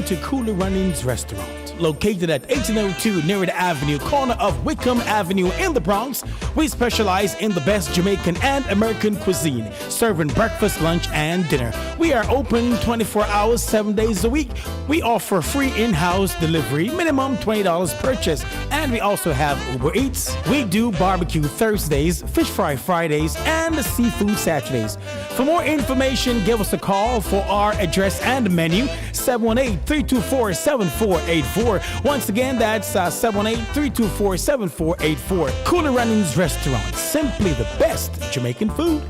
to Cooler Runnings Restaurant. Located at 1802 Nereida Avenue, corner of Wickham Avenue in the Bronx, we specialize in the best Jamaican and American cuisine, serving breakfast, lunch, and dinner. We are open 24 hours, 7 days a week. We offer free in-house delivery, minimum $20 purchase, and we also have Uber Eats. We do barbecue Thursdays, fish fry Fridays, and seafood Saturdays. For more information, give us a call for our address and menu, 718-324-7484. Once again, that's 718-324-7484. Cooler Runnings Restaurant, simply the best Jamaican food.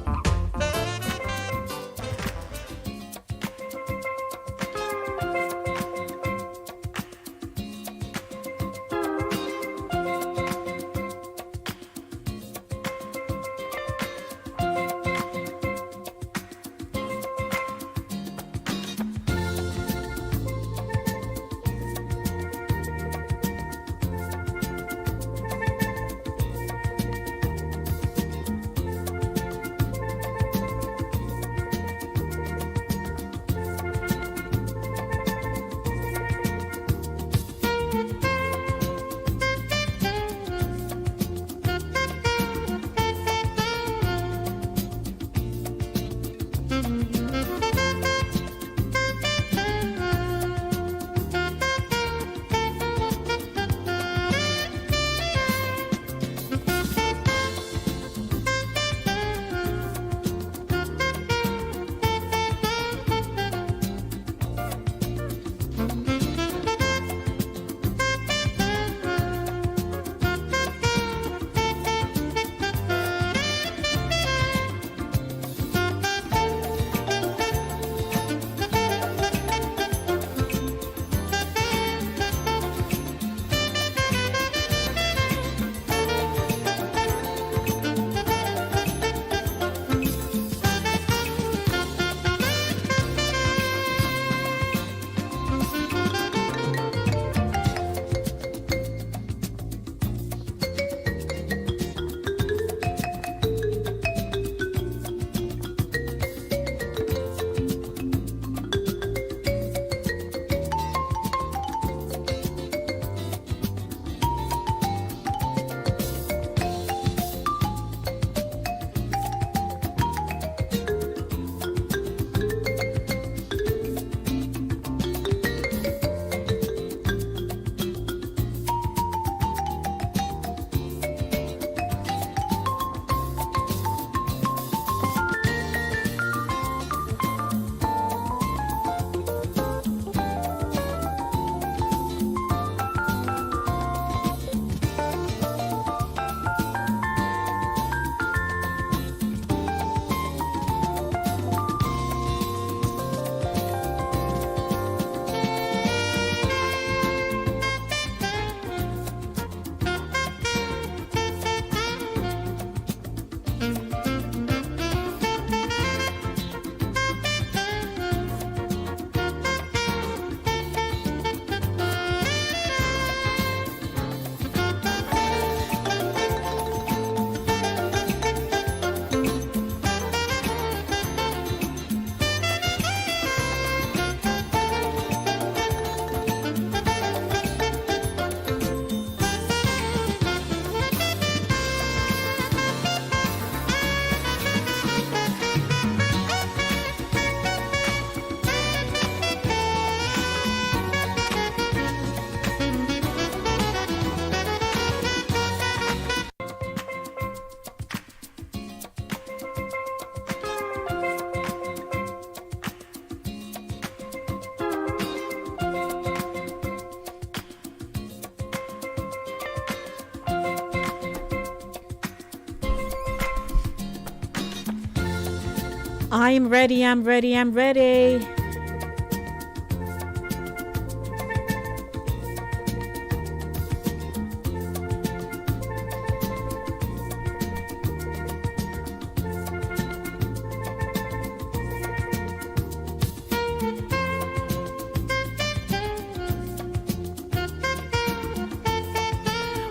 I'm ready, I'm ready, I'm ready.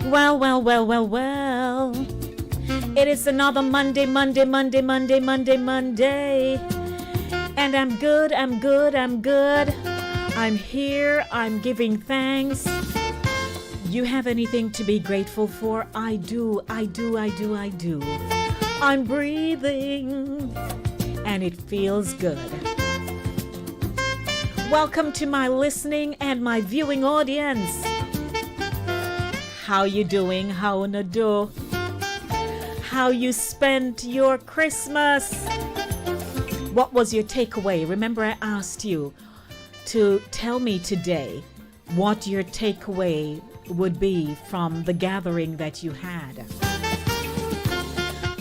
Well. It is another Monday. And I'm good. I'm here. I'm giving thanks. You have anything to be grateful for? I do. I'm breathing, and it feels good. Welcome to my listening and my viewing audience. How you doing? How na do? How you spent your Christmas? What was your takeaway? Remember, I asked you to tell me today what your takeaway would be from the gathering that you had.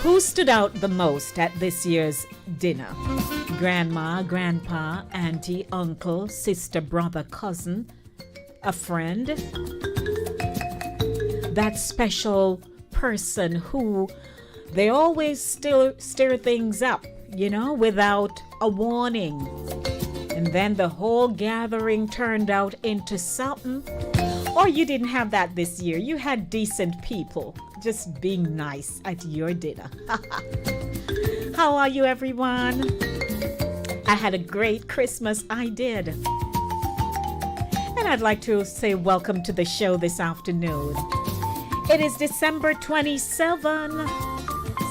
Who stood out the most at this year's dinner? Grandma, grandpa, auntie, uncle, sister, brother, cousin, a friend? That special person who they always still stir things up, without a warning. And then the whole gathering turned out into something. Or you didn't have that this year. You had decent people just being nice at your dinner. How are you, everyone? I had a great Christmas. I did. And I'd like to say welcome to the show this afternoon. It is December 27.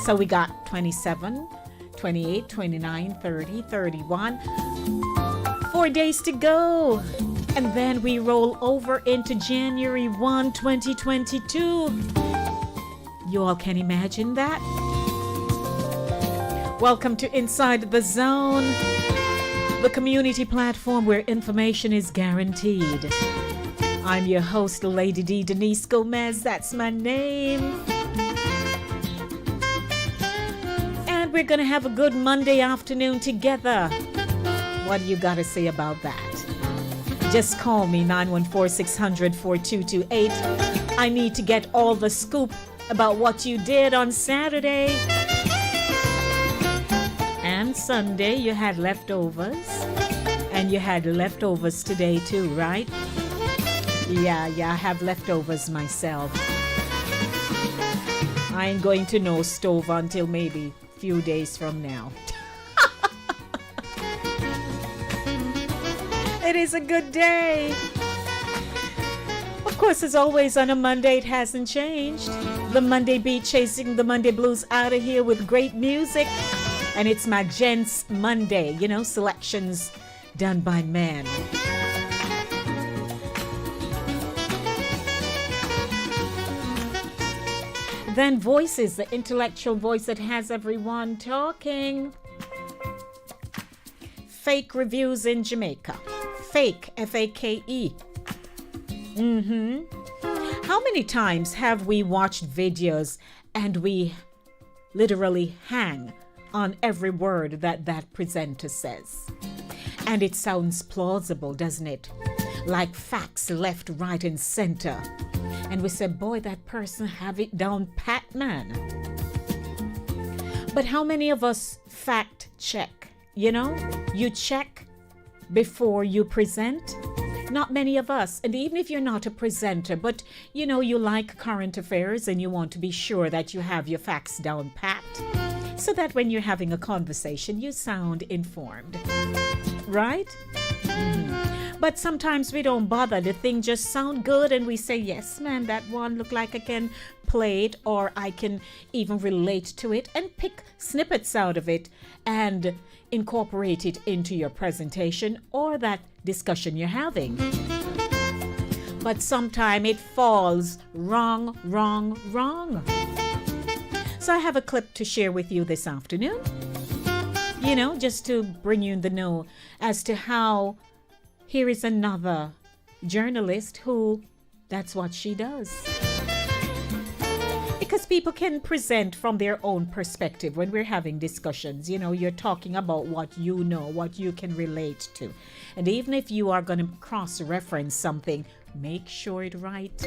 So we got 27, 28, 29, 30, 31. 4 days to go. And then we roll over into January 1, 2022. You all can imagine that? Welcome to Inside the Zone, the community platform where information is guaranteed. I'm your host, Lady D. Denise Gomez. That's my name. And we're going to have a good Monday afternoon together. What do you got to say about that? Just call me 914-600-4228. I need to get all the scoop about what you did on Saturday. And Sunday you had leftovers. And you had leftovers today too, right? Yeah, I have leftovers myself. I ain't going to no stove until maybe a few days from now. It is a good day. Of course, as always on a Monday, it hasn't changed. The Monday beat, chasing the Monday blues out of here with great music. And it's my Gents Monday, selections done by men. Then voices, the intellectual voice that has everyone talking. Fake reviews in Jamaica. Fake, F-A-K-E. How many times have we watched videos and we literally hang on every word that presenter says? And it sounds plausible, doesn't it? Like facts left, right, and center. And we say, boy, that person have it down pat, man. But how many of us fact check? You check before you present. Not many of us. And even if you're not a presenter, but you like current affairs and you want to be sure that you have your facts down pat, so that when you're having a conversation, you sound informed. Right? But sometimes we don't bother. The thing just sound good and we say, yes, man, that one look like I can play it, or I can even relate to it, and pick snippets out of it and incorporate it into your presentation or that discussion you're having. But sometimes it falls wrong. So I have a clip to share with you this afternoon, just to bring you in the know as to how here is another journalist who that's what she does. Because people can present from their own perspective when we're having discussions. You're talking about what you know, what you can relate to. And even if you are going to cross-reference something, make sure it's right.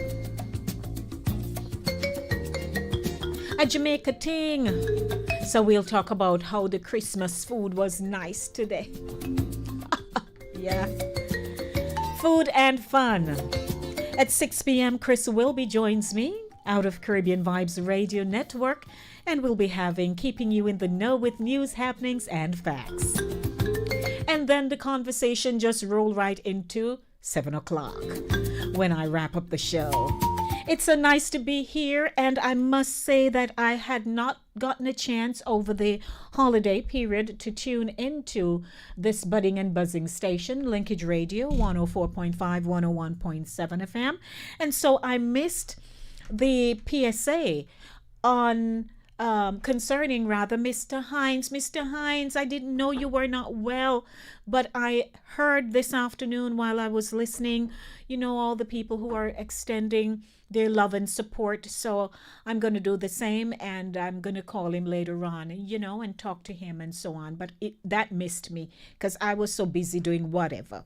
A Jamaica thing. So we'll talk about how the Christmas food was nice today. Yeah. Food and fun. At 6 p.m., Chris Wilby joins me out of Caribbean Vibes Radio Network, and we'll be keeping you in the know with news, happenings, and facts. And then the conversation just roll right into 7 o'clock when I wrap up the show. It's so nice to be here, and I must say that I had not gotten a chance over the holiday period to tune into this budding and buzzing station, Linkage Radio 104.5, 101.7 FM. And so I missed the PSA on concerning rather Mr. Hines. Mr. Hines, I didn't know you were not well, but I heard this afternoon while I was listening, all the people who are extending their love and support. So I'm going to do the same, and I'm going to call him later on, and talk to him and so on. But that missed me because I was so busy doing whatever.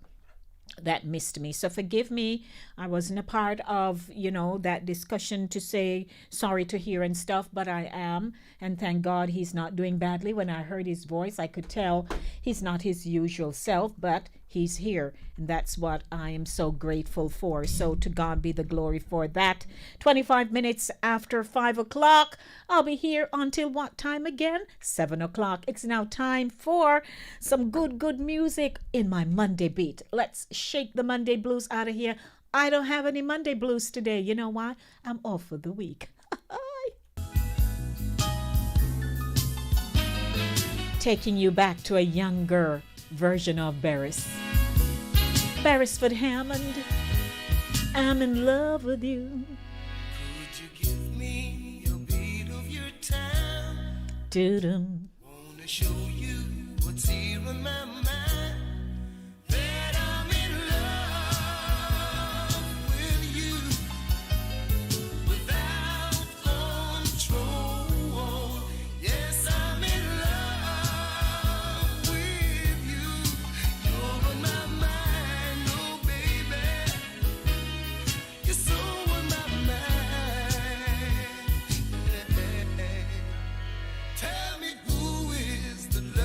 That missed me. So forgive me. I wasn't a part of, that discussion to say sorry to hear and stuff, but I am. And thank God he's not doing badly. When I heard his voice, I could tell he's not his usual self, but he's here. And that's what I am so grateful for. So to God be the glory for that. 25 minutes after 5 o'clock. I'll be here until what time again? 7 o'clock. It's now time for some good music in my Monday beat. Let's shake the Monday blues out of here. I don't have any Monday blues today. You know why? I'm off for the week. Taking you back to a younger version of Beresford Hammond. I'm in love with you. Could you give me a beat of your time? Doo-dum. Wanna show you what's here in my mind. That I'm in love with you. Without control. Yes, I'm in love with you. You're on my mind, oh baby. You're so on my mind. Tell me who is the love?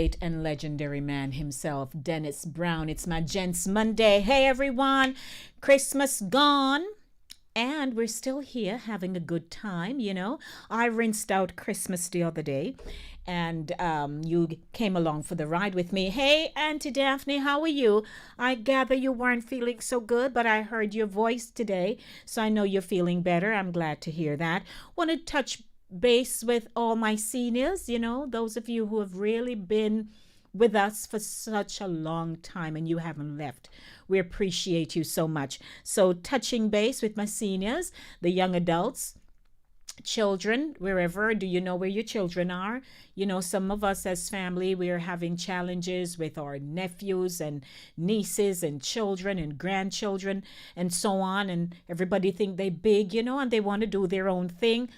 great and legendary man himself, Dennis Brown. It's my Gents Monday. Hey, everyone. Christmas gone. And we're still here having a good time, you know. I rinsed out Christmas the other day, and you came along for the ride with me. Hey, Auntie Daphne, how are you? I gather you weren't feeling so good, but I heard your voice today, so I know you're feeling better. I'm glad to hear that. Want to touch base with all my seniors, you know, those of you who have really been with us for such a long time and you haven't left. We appreciate you so much. So touching base with my seniors, the young adults, children, wherever. Do you know where your children are? You know, some of us as family, we are having challenges with our nephews and nieces and children and grandchildren and so on. And everybody think they big, you know, and they want to do their own thing.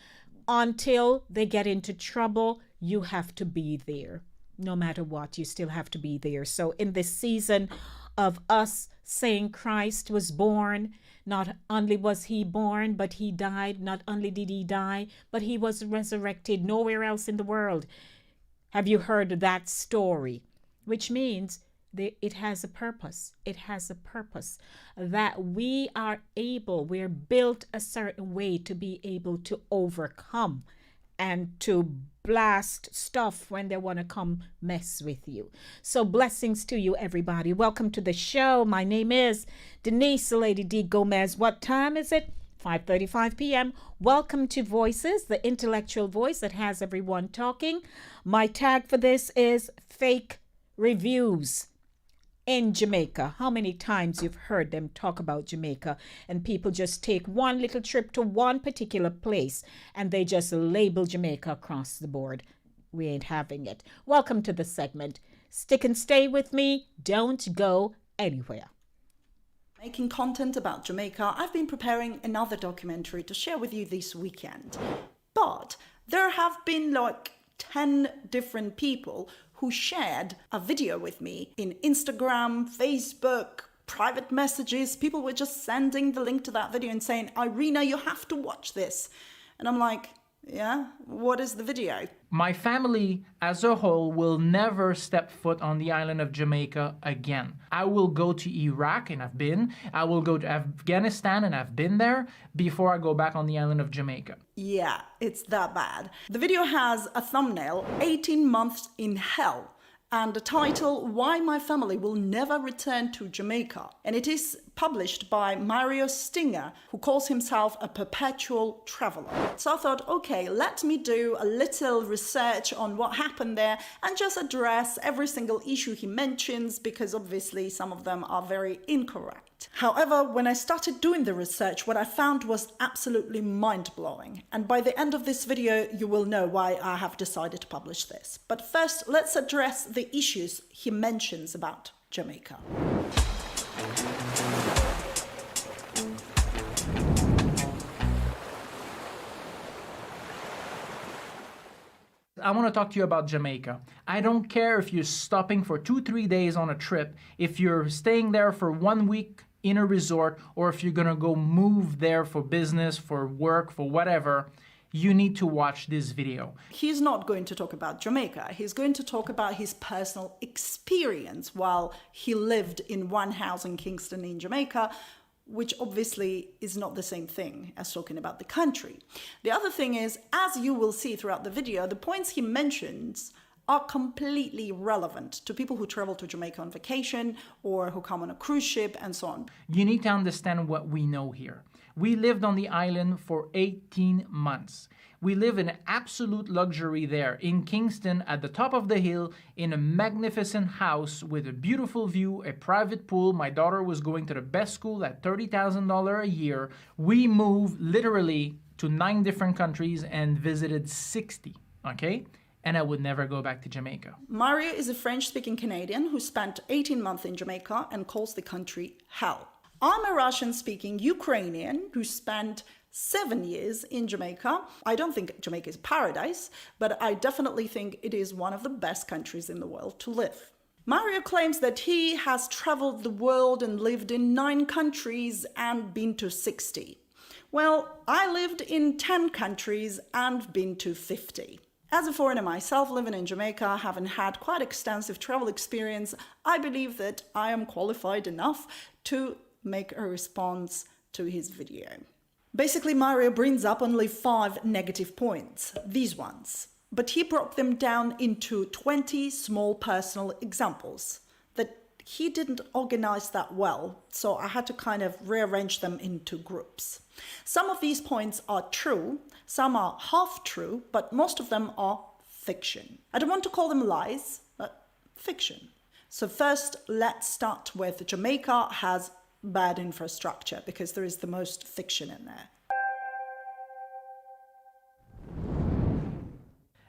Until they get into trouble, you have to be there. No matter what, you still have to be there. So in this season of us saying Christ was born, not only was he born, but he died. Not only did he die, but he was resurrected nowhere else in the world. Have you heard that story? Which means it has a purpose. It has a purpose that we are able, we're built a certain way to be able to overcome and to blast stuff when they want to come mess with you. So blessings to you, everybody. Welcome to the show. My name is Denise Lady D. Gomez. What time is it? 5:35 p.m. Welcome to Voices, the intellectual voice that has everyone talking. My tag for this is fake reviews in Jamaica. How many times you've heard them talk about Jamaica and people just take one little trip to one particular place and they just label Jamaica across the board. We ain't having it. Welcome to the segment. Stick and stay with me. Don't go anywhere. Making content about Jamaica, I've been preparing another documentary to share with you this weekend. But there have been like 10 different people who shared a video with me in Instagram, Facebook, private messages. People were just sending the link to that video and saying, Irina, you have to watch this. And I'm like, yeah, what is the video? My family as a whole will never step foot on the island of Jamaica again. I will go to Iraq, and I've been. I will go to Afghanistan, and I've been there, before I go back on the island of Jamaica. Yeah, it's that bad. The video has a thumbnail, 18 months in hell, and the title, Why My Family Will Never Return to Jamaica. And it is published by Mario Stinger, who calls himself a perpetual traveler. So I thought, okay, let me do a little research on what happened there and just address every single issue he mentions, because obviously some of them are very incorrect. However, when I started doing the research, what I found was absolutely mind-blowing. And by the end of this video, you will know why I have decided to publish this. But first, let's address the issues he mentions about Jamaica. I want to talk to you about Jamaica. I don't care if you're stopping for 2-3 days on a trip, if you're staying there for 1 week in a resort, or if you're going to go move there for business, for work, for whatever, you need to watch this video. He's not going to talk about Jamaica. He's going to talk about his personal experience while he lived in one house in Kingston in Jamaica, which obviously is not the same thing as talking about the country. The other thing is, as you will see throughout the video, the points he mentions are completely relevant to people who travel to Jamaica on vacation or who come on a cruise ship and so on. You need to understand what we know here. We lived on the island for 18 months. We live in absolute luxury there in Kingston at the top of the hill in a magnificent house with a beautiful view, a private pool. My daughter was going to the best school at $30,000 a year. We moved literally to 9 different countries and visited 60, okay? And I would never go back to Jamaica. Mario is a French-speaking Canadian who spent 18 months in Jamaica and calls the country hell. I'm a Russian-speaking Ukrainian who spent 7 years in Jamaica. I don't think Jamaica is paradise, but I definitely think it is one of the best countries in the world to live. Mario claims that he has traveled the world and lived in 9 countries and been to 60. Well, I lived in 10 countries and been to 50. As a foreigner myself living in Jamaica, having had quite extensive travel experience, I believe that I am qualified enough to make a response to his video. Basically, Mario brings up only 5 negative points, these ones, but he broke them down into 20 small personal examples that he didn't organize that well, so I had to kind of rearrange them into groups. Some of these points are true, some are half true, but most of them are fiction. I don't want to call them lies, but fiction. So first, let's start with Jamaica has bad infrastructure, because there is the most fiction in there.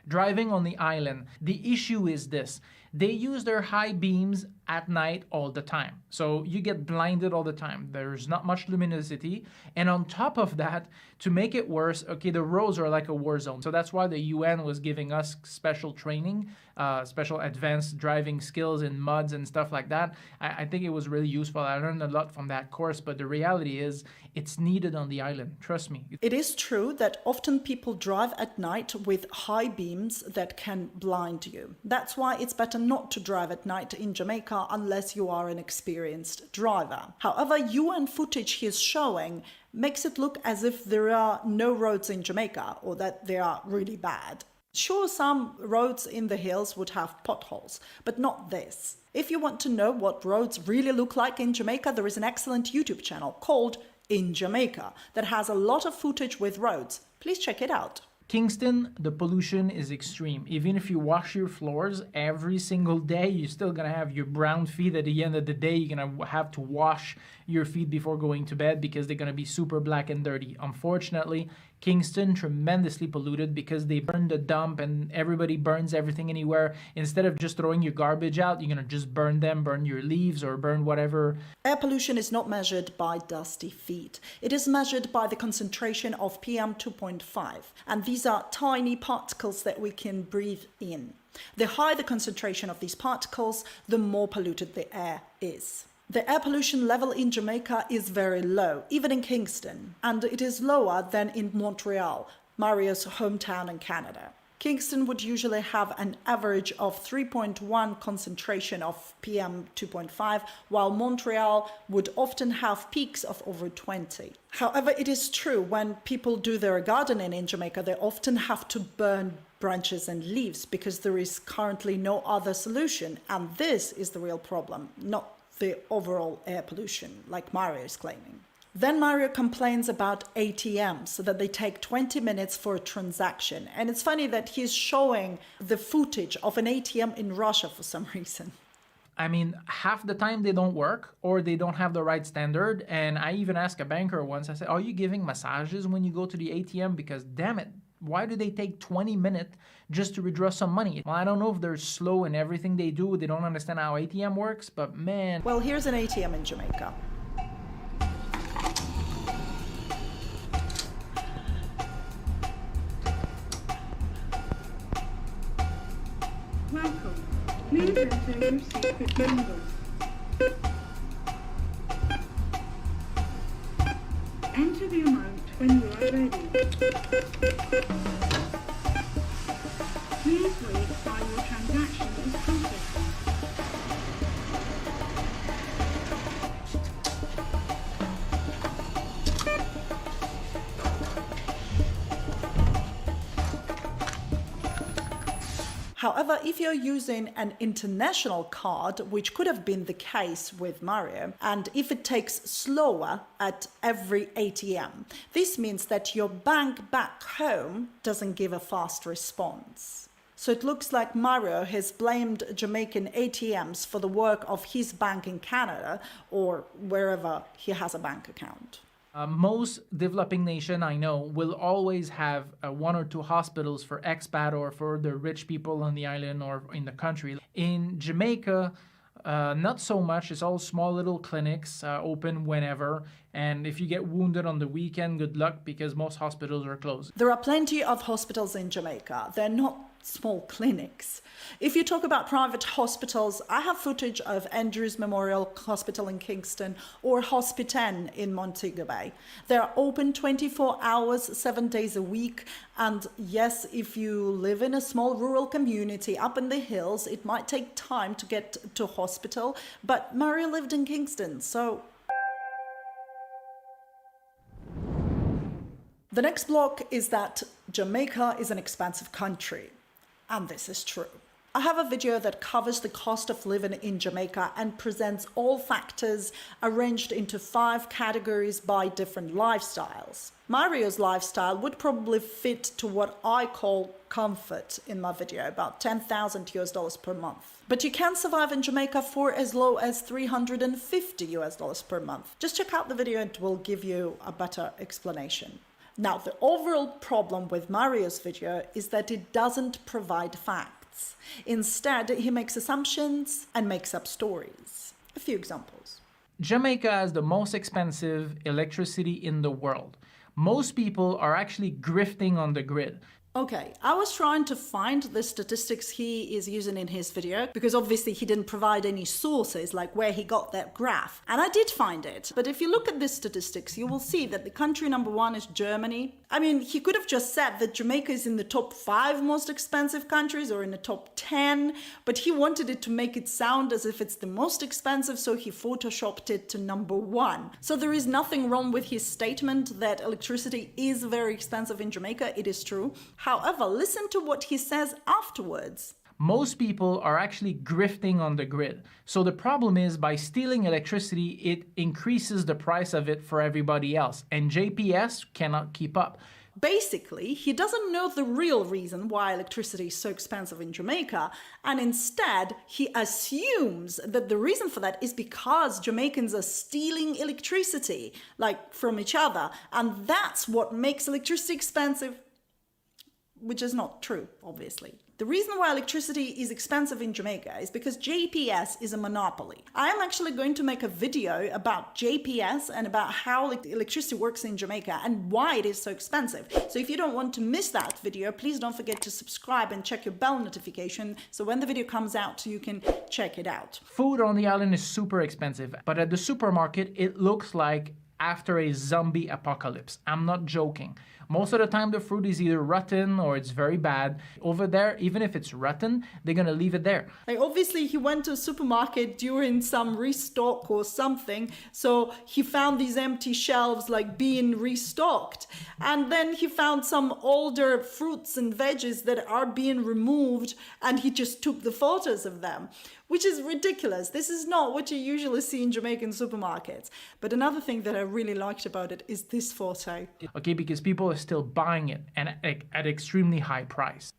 Driving on the island, the issue is this: they use their high beams at night all the time. So you get blinded all the time. There's not much luminosity. And on top of that, to make it worse, okay, the roads are like a war zone. So that's why the UN was giving us special training, special advanced driving skills in muds and stuff like that. I think it was really useful. I learned a lot from that course, but the reality is it's needed on the island. Trust me. It is true that often people drive at night with high beams that can blind you. That's why it's better not to drive at night in Jamaica unless you are an experienced driver. However, UN footage he is showing makes it look as if there are no roads in Jamaica or that they are really bad. Sure, some roads in the hills would have potholes, but not this. If you want to know what roads really look like in Jamaica, there is an excellent YouTube channel called In Jamaica that has a lot of footage with roads. Please check it out. Kingston, the pollution is extreme. Even if you wash your floors every single day, you're still gonna have your brown feet. At the end of the day, you're gonna have to wash your feet before going to bed because they're gonna be super black and dirty. Unfortunately, Kingston, tremendously polluted because they burn the dump and everybody burns everything anywhere. Instead of just throwing your garbage out, you're gonna just burn them, burn your leaves or burn whatever. Air pollution is not measured by dusty feet. It is measured by the concentration of PM 2.5. And these are tiny particles that we can breathe in. The higher the concentration of these particles, the more polluted the air is. The air pollution level in Jamaica is very low, even in Kingston, and it is lower than in Montreal, Mario's hometown in Canada. Kingston would usually have an average of 3.1 concentration of PM 2.5, while Montreal would often have peaks of over 20. However, it is true when people do their gardening in Jamaica, they often have to burn branches and leaves because there is currently no other solution, and this is the real problem, not the overall air pollution, like Mario is claiming. Then Mario complains about ATMs, so that they take 20 minutes for a transaction. And it's funny that he's showing the footage of an ATM in Russia for some reason. I mean, half the time they don't work or they don't have the right standard. And I even asked a banker once, I said, are you giving massages when you go to the ATM? Because damn it, why do they take 20 minutes just to withdraw some money? Well, I don't know if they're slow in everything they do. They don't understand how ATM works, but man. Well, here's an ATM in Jamaica. Welcome. Please enter your secret number. Enter the amount when you are ready. Please wait while your transaction is processing. However, if you're using an international card, which could have been the case with Mario, and if it takes slower at every ATM, this means that your bank back home doesn't give a fast response. So it looks like Mario has blamed Jamaican ATMs for the work of his bank in Canada or wherever he has a bank account. Most developing nation I know will always have 1 or 2 hospitals for expat or for the rich people on the island or in the country. In Jamaica, not so much. It's all small little clinics open whenever. And if you get wounded on the weekend, good luck because most hospitals are closed. There are plenty of hospitals in Jamaica. They're not small clinics. If you talk about private hospitals, I have footage of Andrews Memorial Hospital in Kingston or Hospiten in Montego Bay. They're open 24 hours, 7 days a week. And yes, if you live in a small rural community up in the hills, it might take time to get to hospital. But Mario lived in Kingston, so... The next block is that Jamaica is an expensive country. And this is true. I have a video that covers the cost of living in Jamaica and presents all factors arranged into 5 categories by different lifestyles. Mario's lifestyle would probably fit to what I call comfort in my video, about $10,000 per month. But you can survive in Jamaica for as low as $350 per month. Just check out the video and it will give you a better explanation. Now, the overall problem with Mario's video is that it doesn't provide facts. Instead, he makes assumptions and makes up stories. A few examples. Jamaica has the most expensive electricity in the world. Most people are actually grifting on the grid. Okay, I was trying to find the statistics he is using in his video because obviously he didn't provide any sources like where he got that graph. And I did find it. But if you look at the statistics, you will see that the country number 1 is Germany. I mean, he could have just said that Jamaica is in the top 5 most expensive countries or in the top 10, but he wanted it to make it sound as if it's the most expensive, so he photoshopped it to number 1. So there is nothing wrong with his statement that electricity is very expensive in Jamaica. It is true. However, listen to what he says afterwards. Most people are actually grifting on the grid. So the problem is by stealing electricity, it increases the price of it for everybody else. And JPS cannot keep up. Basically, he doesn't know the real reason why electricity is so expensive in Jamaica, and instead he assumes that the reason for that is because Jamaicans are stealing electricity, like from each other, and that's what makes electricity expensive, which is not true, obviously. The reason why electricity is expensive in Jamaica is because JPS is a monopoly. I am actually going to make a video about JPS and about how electricity works in Jamaica and why it is so expensive. So if you don't want to miss that video, please don't forget to subscribe and check your bell notification so when the video comes out, you can check it out. Food on the island is super expensive, but at the supermarket, it looks like after a zombie apocalypse. I'm not joking. Most of the time the fruit is either rotten or it's very bad. Over there, even if it's rotten, they're gonna leave it there. Like obviously he went to a supermarket during some restock or something, so he found these empty shelves like being restocked. And then he found some older fruits and veggies that are being removed and he just took the photos of them, which is ridiculous. This is not what you usually see in Jamaican supermarkets. But another thing that I really liked about it is this photo. Okay, because people are still buying it and at extremely high price.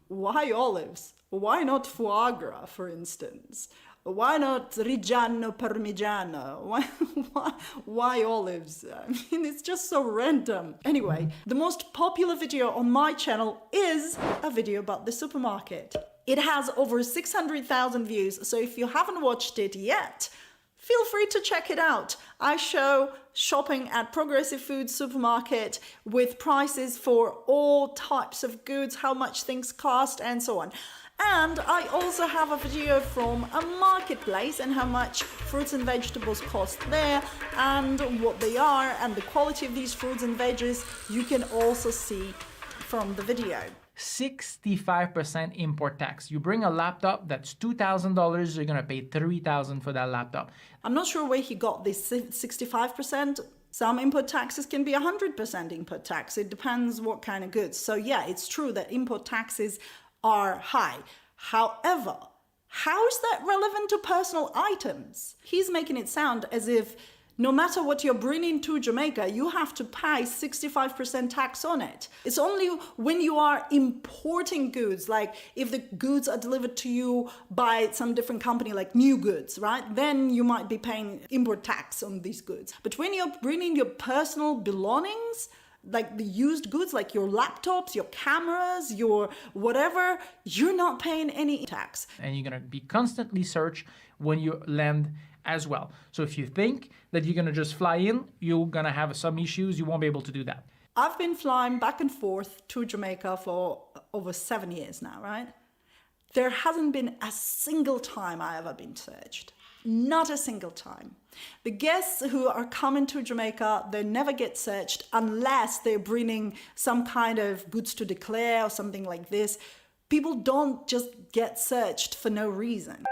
Why olives? Why not foie gras, for instance? Why not Reggiano Parmigiano? Why olives? I mean, it's just so random. Anyway, the most popular video on my channel is a video about the supermarket. It has over 600,000 views, so if you haven't watched it yet, feel free to check it out. I show shopping at Progressive Food Supermarket with prices for all types of goods, how much things cost, and so on. And I also have a video from a marketplace and how much fruits and vegetables cost there and what they are and the quality of these fruits and veggies you can also see from the video. 65% import tax. You bring a laptop that's $2,000, you're gonna pay $3,000 for that laptop. I'm not sure where he got this 65%. Some import taxes can be 100% import tax. It depends what kind of goods. So yeah, it's true that import taxes are high. However, how is that relevant to personal items? He's making it sound as if no matter what you're bringing to Jamaica, you have to pay 65% tax on it. It's only when you are importing goods, like if the goods are delivered to you by some different company, like New Goods, right? Then you might be paying import tax on these goods. But when you're bringing your personal belongings, like the used goods, like your laptops, your cameras, your whatever, you're not paying any tax. And you're gonna be constantly searched when you land as well. So if you think that you're gonna just fly in, you're gonna have some issues, you won't be able to do that. I've been flying back and forth to Jamaica for over 7 years now, right? There hasn't been a single time I ever been searched. Not a single time. The guests who are coming to Jamaica, they never get searched unless they're bringing some kind of goods to declare or something like this. People don't just get searched for no reason.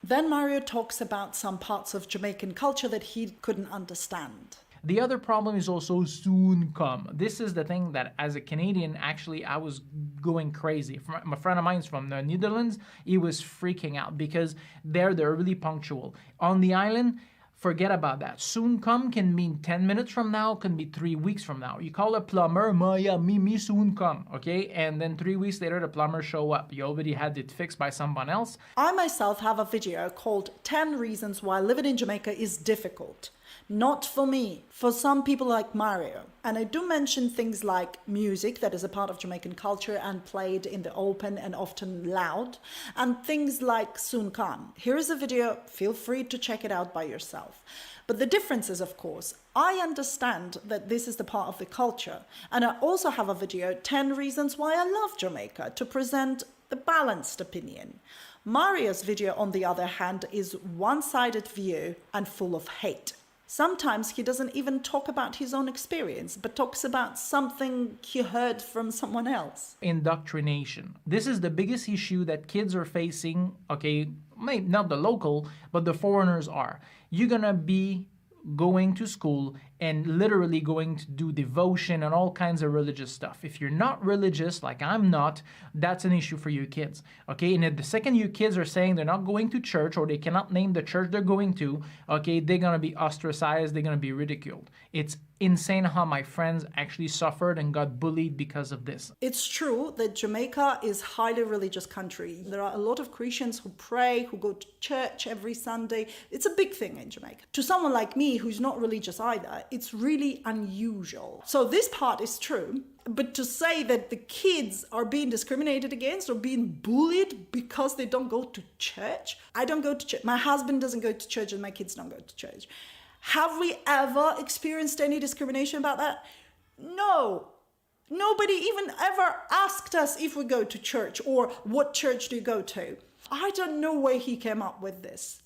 Then Mario talks about some parts of Jamaican culture that he couldn't understand. The other problem is also soon come. This is the thing that as a Canadian, actually, I was going crazy. A friend of mine's from the Netherlands, he was freaking out because they're really punctual. On the island, forget about that. Soon come can mean 10 minutes from now, can be 3 weeks from now. You call a plumber, Maya, me soon come, okay? And then 3 weeks later, the plumber show up. You already had it fixed by someone else. I myself have a video called 10 Reasons Why Living in Jamaica is Difficult. Not for me, for some people like Mario. And I do mention things like music that is a part of Jamaican culture and played in the open and often loud, and things like Soon Come. Here is a video, feel free to check it out by yourself. But the difference is, of course, I understand that this is the part of the culture. And I also have a video, 10 Reasons Why I Love Jamaica, to present the balanced opinion. Mario's video, on the other hand, is one-sided view and full of hate. Sometimes he doesn't even talk about his own experience, but talks about something he heard from someone else. Indoctrination. This is the biggest issue that kids are facing, okay, maybe not the local, but the foreigners are. You're gonna be going to school and literally going to do devotion and all kinds of religious stuff. If you're not religious, like I'm not, that's an issue for your kids, okay? And if the second your kids are saying they're not going to church or they cannot name the church they're going to, okay, they're gonna be ostracized, they're gonna be ridiculed. It's insane how my friends actually suffered and got bullied because of this. It's true that Jamaica is a highly religious country. There are a lot of Christians who pray, who go to church every Sunday. It's a big thing in Jamaica. To someone like me who's not religious either, it's really unusual. So this part is true, but to say that the kids are being discriminated against or being bullied because they don't go to church, I don't go to church. My husband doesn't go to church and my kids don't go to church. Have we ever experienced any discrimination about that? No. Nobody even ever asked us if we go to church or what church do you go to. I don't know where he came up with this.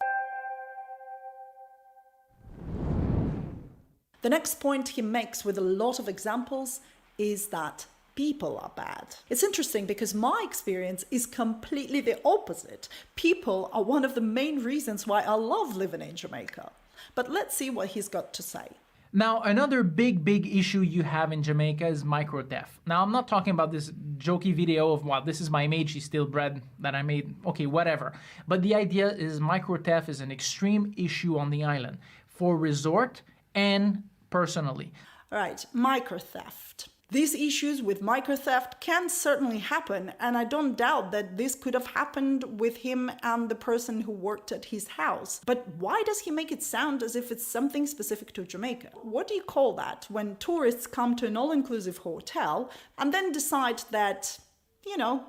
The next point he makes with a lot of examples is that people are bad. It's interesting because my experience is completely the opposite. People are one of the main reasons why I love living in Jamaica. But let's see what he's got to say. Now, another big issue you have in Jamaica is micro theft. Now, I'm not talking about this jokey video of, well, this is my maid, she steal bread that I made. Okay, whatever. But the idea is micro theft is an extreme issue on the island for resort and personally. All right, micro theft. These issues with micro theft can certainly happen, and I don't doubt that this could have happened with him and the person who worked at his house. But why does he make it sound as if it's something specific to Jamaica? What do you call that when tourists come to an all-inclusive hotel and then decide that, you know,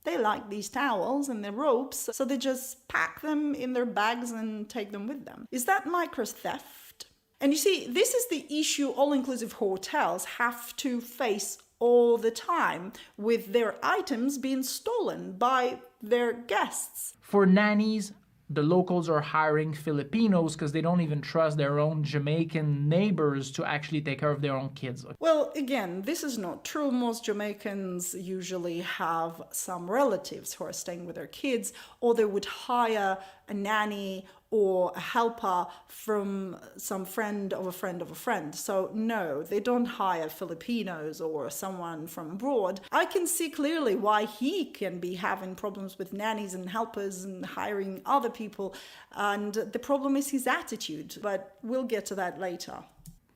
they like these towels and their ropes, so they just pack them in their bags and take them with them? Is that micro theft? And you see, this is the issue all-inclusive hotels have to face all the time, with their items being stolen by their guests. For nannies, the locals are hiring Filipinos because they don't even trust their own Jamaican neighbors to actually take care of their own kids. Well, again, this is not true. Most Jamaicans usually have some relatives who are staying with their kids, or they would hire a nanny or a helper from some friend of a friend of a friend. So no, they don't hire Filipinos or someone from abroad. I can see clearly why he can be having problems with nannies and helpers and hiring other people. And the problem is his attitude, but we'll get to that later.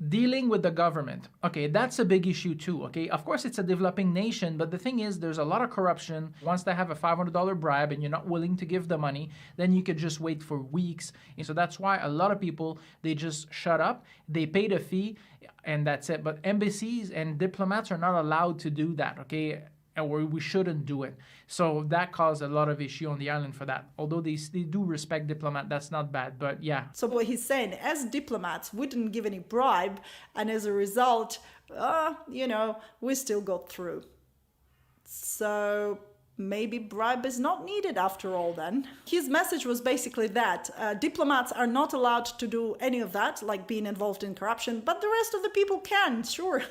Dealing with the government. Okay, that's a big issue too, okay? Of course, it's a developing nation, but the thing is, there's a lot of corruption. Once they have a $500 bribe and you're not willing to give the money, then you could just wait for weeks. And so that's why a lot of people, they just shut up, they pay the fee, and that's it. But embassies and diplomats are not allowed to do that, okay? or we shouldn't do it. So that caused a lot of issue on the island for that. Although they do respect diplomat, that's not bad. But yeah. So what he's saying, as diplomats, we didn't give any bribe, and as a result, we still got through. So maybe bribe is not needed after all then. His message was basically that diplomats are not allowed to do any of that, like being involved in corruption, but the rest of the people can, sure.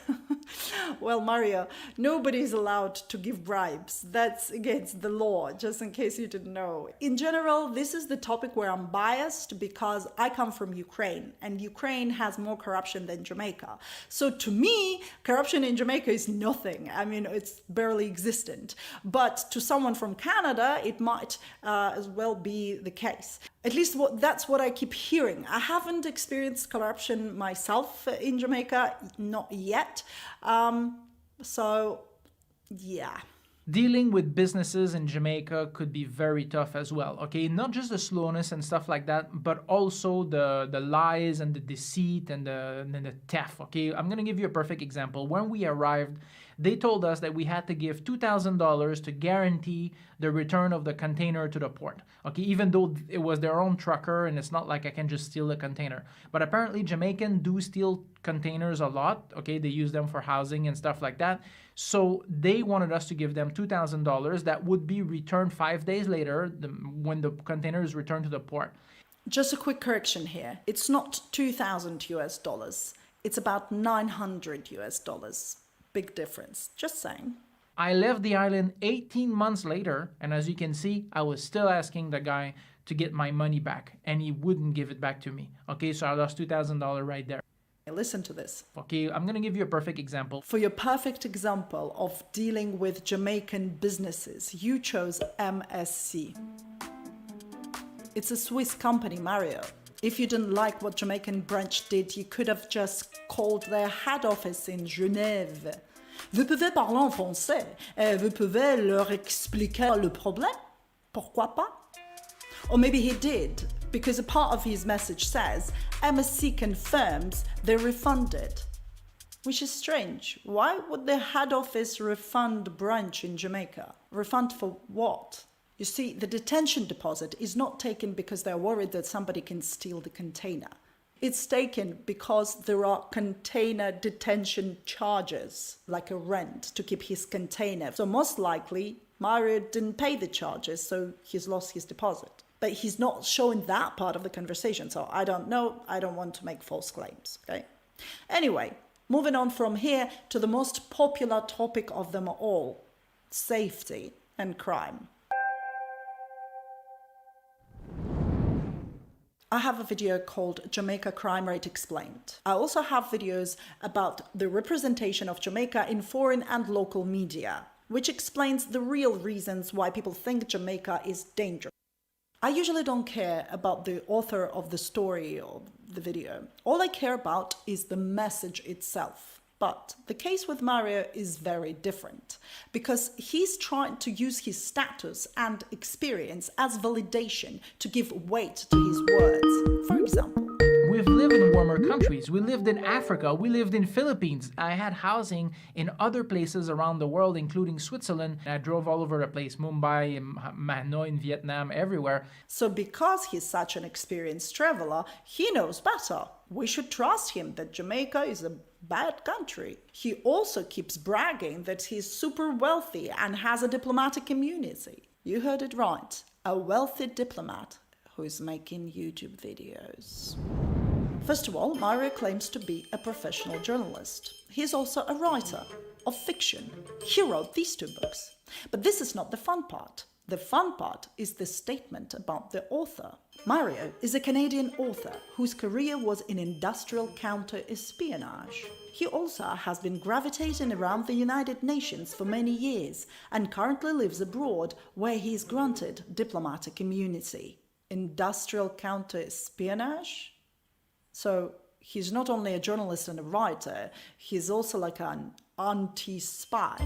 Well, Mario, nobody's allowed to give bribes. That's against the law, just in case you didn't know. In general, this is the topic where I'm biased because I come from Ukraine, and Ukraine has more corruption than Jamaica. So to me, corruption in Jamaica is nothing. I mean, it's barely existent. But to someone from Canada, it might as well be the case. At least that's what I keep hearing. I haven't experienced corruption myself in Jamaica, not yet. So, yeah. Dealing with businesses in Jamaica could be very tough as well, okay? Not just the slowness and stuff like that, but also the lies and the deceit and the theft, okay? I'm going to give you a perfect example. When we arrived, they told us that we had to give $2,000 to guarantee the return of the container to the port, okay? Even though it was their own trucker and it's not like I can just steal the container. But apparently Jamaicans do steal containers a lot, okay? They use them for housing and stuff like that. So they wanted us to give them $2,000 that would be returned 5 days later when the container is returned to the port. Just a quick correction here. It's not 2,000 US dollars. It's about 900 US dollars. Big difference. Just saying. I left the island 18 months later, and as you can see, I was still asking the guy to get my money back, and he wouldn't give it back to me. Okay, so I lost $2,000 right there. Listen to this. Okay, I'm gonna give you a perfect example. For your perfect example of dealing with Jamaican businesses, you chose MSC. It's a Swiss company, Mario. If you didn't like what Jamaican branch did, you could have just called their head office in Genève. Vous pouvez parler en français. Vous pouvez leur expliquer le problème? Pourquoi pas? Or maybe he did, because a part of his message says MSC confirms they're refunded. Which is strange. Why would the head office refund branch in Jamaica? Refund for what? You see, the detention deposit is not taken because they're worried that somebody can steal the container. It's taken because there are container detention charges, like a rent, to keep his container. So most likely, Mario didn't pay the charges, so he's lost his deposit. But he's not showing that part of the conversation, so I don't know. I don't want to make false claims, okay? Anyway, moving on from here to the most popular topic of them all, safety and crime. I have a video called Jamaica Crime Rate Explained. I also have videos about the representation of Jamaica in foreign and local media, which explains the real reasons why people think Jamaica is dangerous. I usually don't care about the author of the story or the video. All I care about is the message itself. But the case with Mario is very different because he's trying to use his status and experience as validation to give weight to his words. For example, We've lived in warmer countries. We lived in Africa. We lived in Philippines. I had housing in other places around the world, including Switzerland. I drove all over the place, Mumbai, Hanoi, in Vietnam, everywhere. so because he's such an experienced traveler, he knows better. We should trust him that Jamaica is a bad country. He also keeps bragging that he's super wealthy and has a diplomatic immunity. You heard it right. A wealthy diplomat who is making YouTube videos. First of all, Mario claims to be a professional journalist. He's also a writer of fiction. He wrote these 2 books. But this is not the fun part. The fun part is the statement about the author. Mario is a Canadian author whose career was in industrial counter-espionage. He also has been gravitating around the United Nations for many years and currently lives abroad where he is granted diplomatic immunity. Industrial counter-espionage? So he's not only a journalist and a writer, he's also like an anti-spy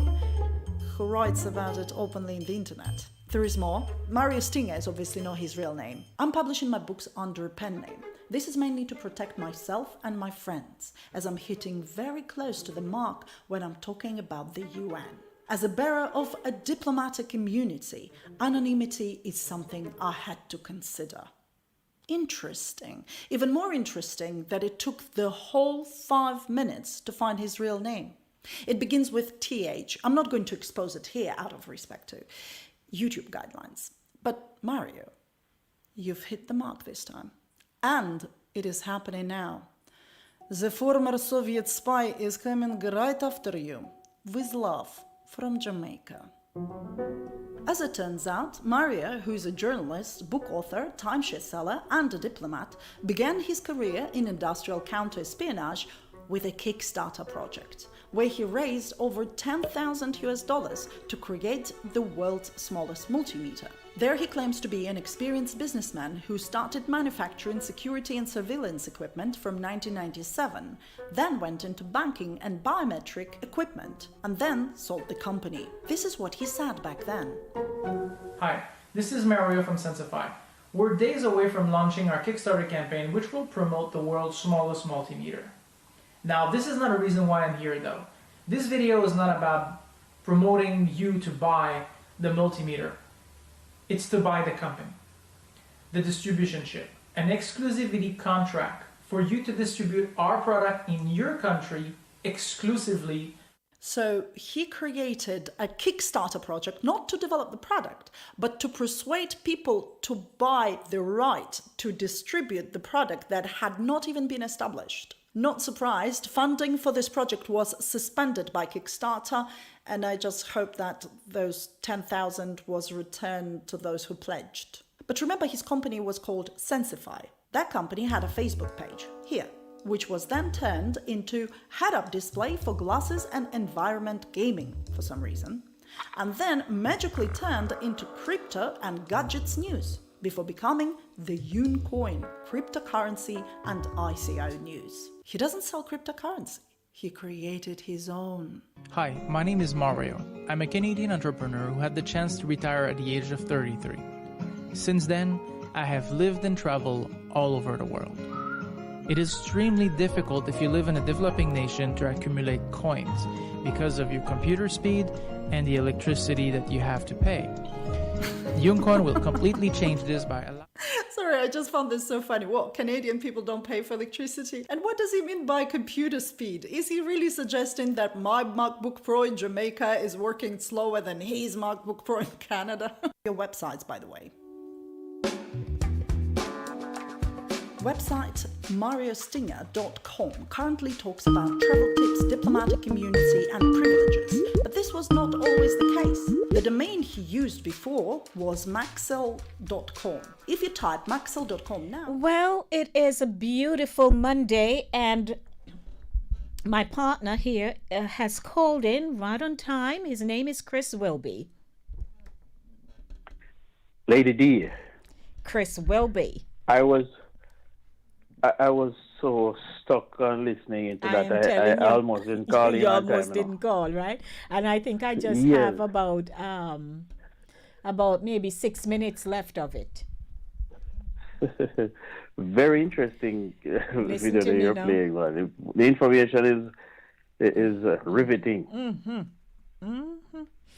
who writes about it openly in the internet. There is more. Mario Stinger is obviously not his real name. I'm publishing my books under a pen name. This is mainly to protect myself and my friends, as I'm hitting very close to the mark when I'm talking about the UN. As a bearer of a diplomatic immunity, anonymity is something I had to consider. Interesting. Even more interesting that it took the whole 5 minutes to find his real name. It begins with TH. I'm not going to expose it here out of respect to YouTube guidelines. But Mario, you've hit the mark this time. And it is happening now. The former Soviet spy is coming right after you. With love, from Jamaica. As it turns out, Mario, who is a journalist, book author, timeshare seller, and a diplomat, began his career in industrial counter-espionage with a Kickstarter project, where he raised over $10,000 to create the world's smallest multimeter. There he claims to be an experienced businessman who started manufacturing security and surveillance equipment from 1997, then went into banking and biometric equipment, and then sold the company. This is what he said back then. Hi, this is Mario from Sensify. We're days away from launching our Kickstarter campaign, which will promote the world's smallest multimeter. Now, this is not a reason why I'm here though. This video is not about promoting you to buy the multimeter. It's to buy the company, the distribution chip, an exclusivity contract for you to distribute our product in your country exclusively. So he created a Kickstarter project not to develop the product, but to persuade people to buy the right to distribute the product that had not even been established. Not surprised, funding for this project was suspended by Kickstarter, and I just hope that those 10,000 was returned to those who pledged. But remember, his company was called Sensify. That company had a Facebook page, here, which was then turned into head-up display for glasses and environment gaming for some reason, and then magically turned into crypto and gadgets news, before becoming the Uncoin, cryptocurrency and ICO news. He doesn't sell cryptocurrency. He created his own. Hi, my name is Mario. I'm a Canadian entrepreneur who had the chance to retire at the age of 33. Since then, I have lived and traveled all over the world. It is extremely difficult if you live in a developing nation to accumulate coins because of your computer speed and the electricity that you have to pay. Uncoin will completely change this by allowing... Sorry, I just found this so funny. What, Canadian people don't pay for electricity? And what does he mean by computer speed? Is he really suggesting that my MacBook Pro in Jamaica is working slower than his MacBook Pro in Canada? Your websites, by the way. Website mariostinger.com currently talks about travel tips, diplomatic immunity and privileges, but this was not always the case. The domain he used before was maxell.com. If you type maxell.com now... Well, it is a beautiful Monday, and my partner here has called in right on time. His name is Chris Wilby. Lady D. Chris Wilby. I was so stuck on listening into that. I almost didn't call you almost didn't call, right? And I think I just have about maybe 6 minutes left of it. Very interesting video that you're playing. Man. The information is riveting. Mm-hmm.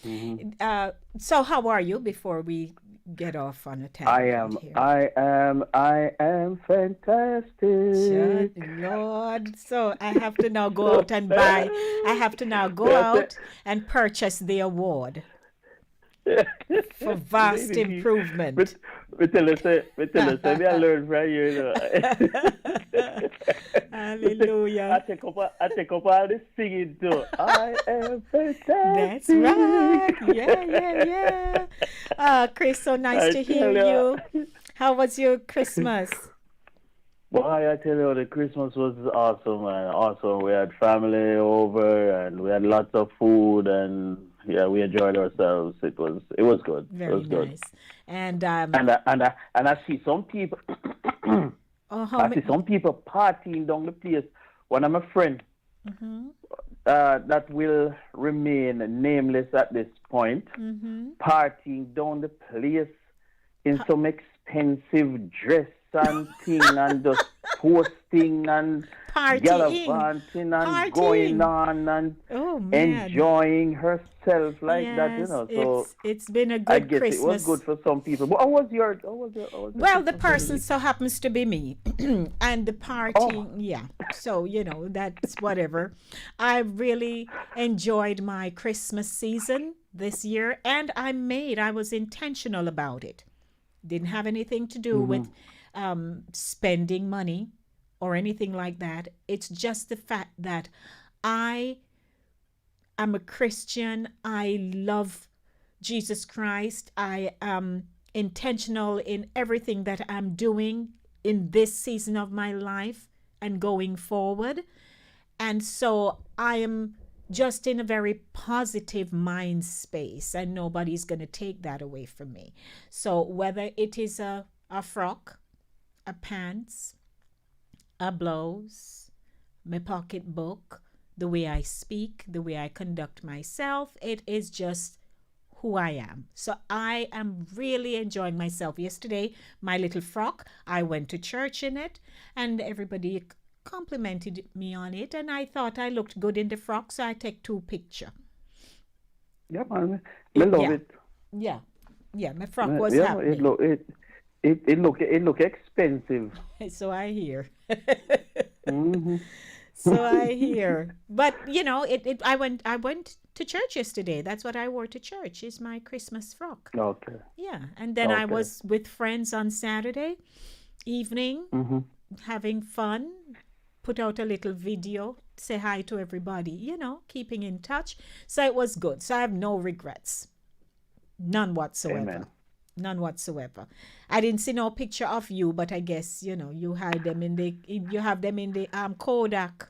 Mm-hmm. So how are you before we get off on a tangent here? I am fantastic. Lord. So I have to now go out and buy. I have to now go out and purchase the award for vast improvement. We tell us, we learn from you, you know. Hallelujah. I take up all the singing too. I am fantastic. That's right. Yeah. Chris, so nice to hear you. How was your Christmas? Boy, I tell you, the Christmas was awesome, man. Awesome. We had family over and we had lots of food and yeah, we enjoyed ourselves. It was good. Very nice. Good. And I see some people I see some people partying down the place. One of my friends that will remain nameless at this point, partying down the place in some expensive dress and thing and just toasting and Partying. gallivanting and going Partying. on and Oh man. enjoying herself like that, Yes, So it's been a I good guess it was Christmas. good for some people. But how was your Well, the Christmas person holiday? so happens to be me, and the party, Oh, yeah. So, that's whatever. I really enjoyed my Christmas season this year, and I was intentional about it. Didn't have anything to do mm-hmm, with spending money or anything like that. It's just the fact that I am a Christian. I love Jesus Christ. I am intentional in everything that I'm doing in this season of my life and going forward. And so I am just in a very positive mind space, and nobody's going to take that away from me. So whether it is a frock, a pants, a blouse, my pocketbook, the way I speak, the way I conduct myself, it is just who I am. So I am really enjoying myself. Yesterday, my little frock, I went to church in it, and everybody complimented me on it, and I thought I looked good in the frock, so I take two picture. yeah, man. I love Yeah, it. yeah, yeah. My frock was Yeah, it happening, look it look expensive. so I hear. Mm-hmm. So I hear. But I went to church yesterday. That's what I wore to church. Is my Christmas frock. Okay. Yeah, and then I Okay. was with friends on Saturday evening, Mm-hmm. having fun. Put out a little video, say hi to everybody. Keeping in touch. So it was good. So I have no regrets. None whatsoever. Amen. None whatsoever. I didn't see no picture of you, but I guess you had them you have them in the Kodak.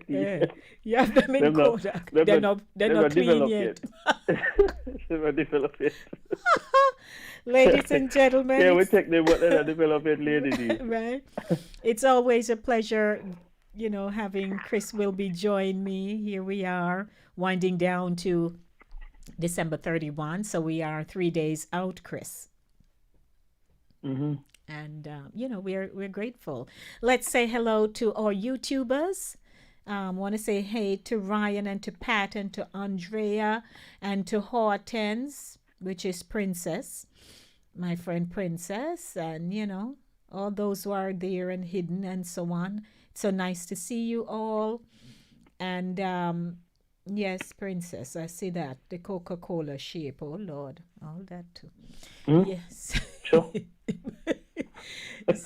Yeah, you have them in Them not, Kodak. them They're not, not they're them not not clean developed yet. yet. Them not developed yet. Ladies and gentlemen, Yeah, we take them, but they're not developed yet, lady. right? It's always a pleasure, having Chris Wilby join me. Here we are, winding down to December 31. So we are 3 days out, Chris. Mm-hmm. And we're grateful. Let's say hello to our YouTubers. Want to say hey to Ryan and to Pat and to Andrea and to Hortense, which is Princess, my friend Princess, and all those who are there and hidden and so on. It's so nice to see you all. And yes, Princess, I see that, the Coca-Cola shape. Oh Lord, all that too. Mm, Yes. sure.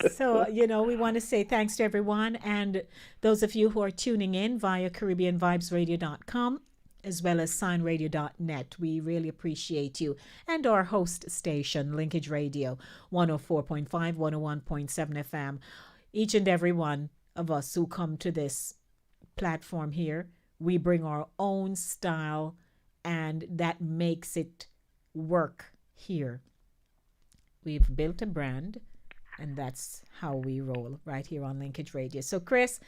So, we want to say thanks to everyone, and those of you who are tuning in via CaribbeanVibesRadio.com as well as signradio.net. We really appreciate you. And our host station, Linkage Radio, 104.5, 101.7 FM. Each and every one of us who come to this platform here, we bring our own style, and that makes it work here. We've built a brand, and that's how we roll right here on Linkage Radio. So, Chris,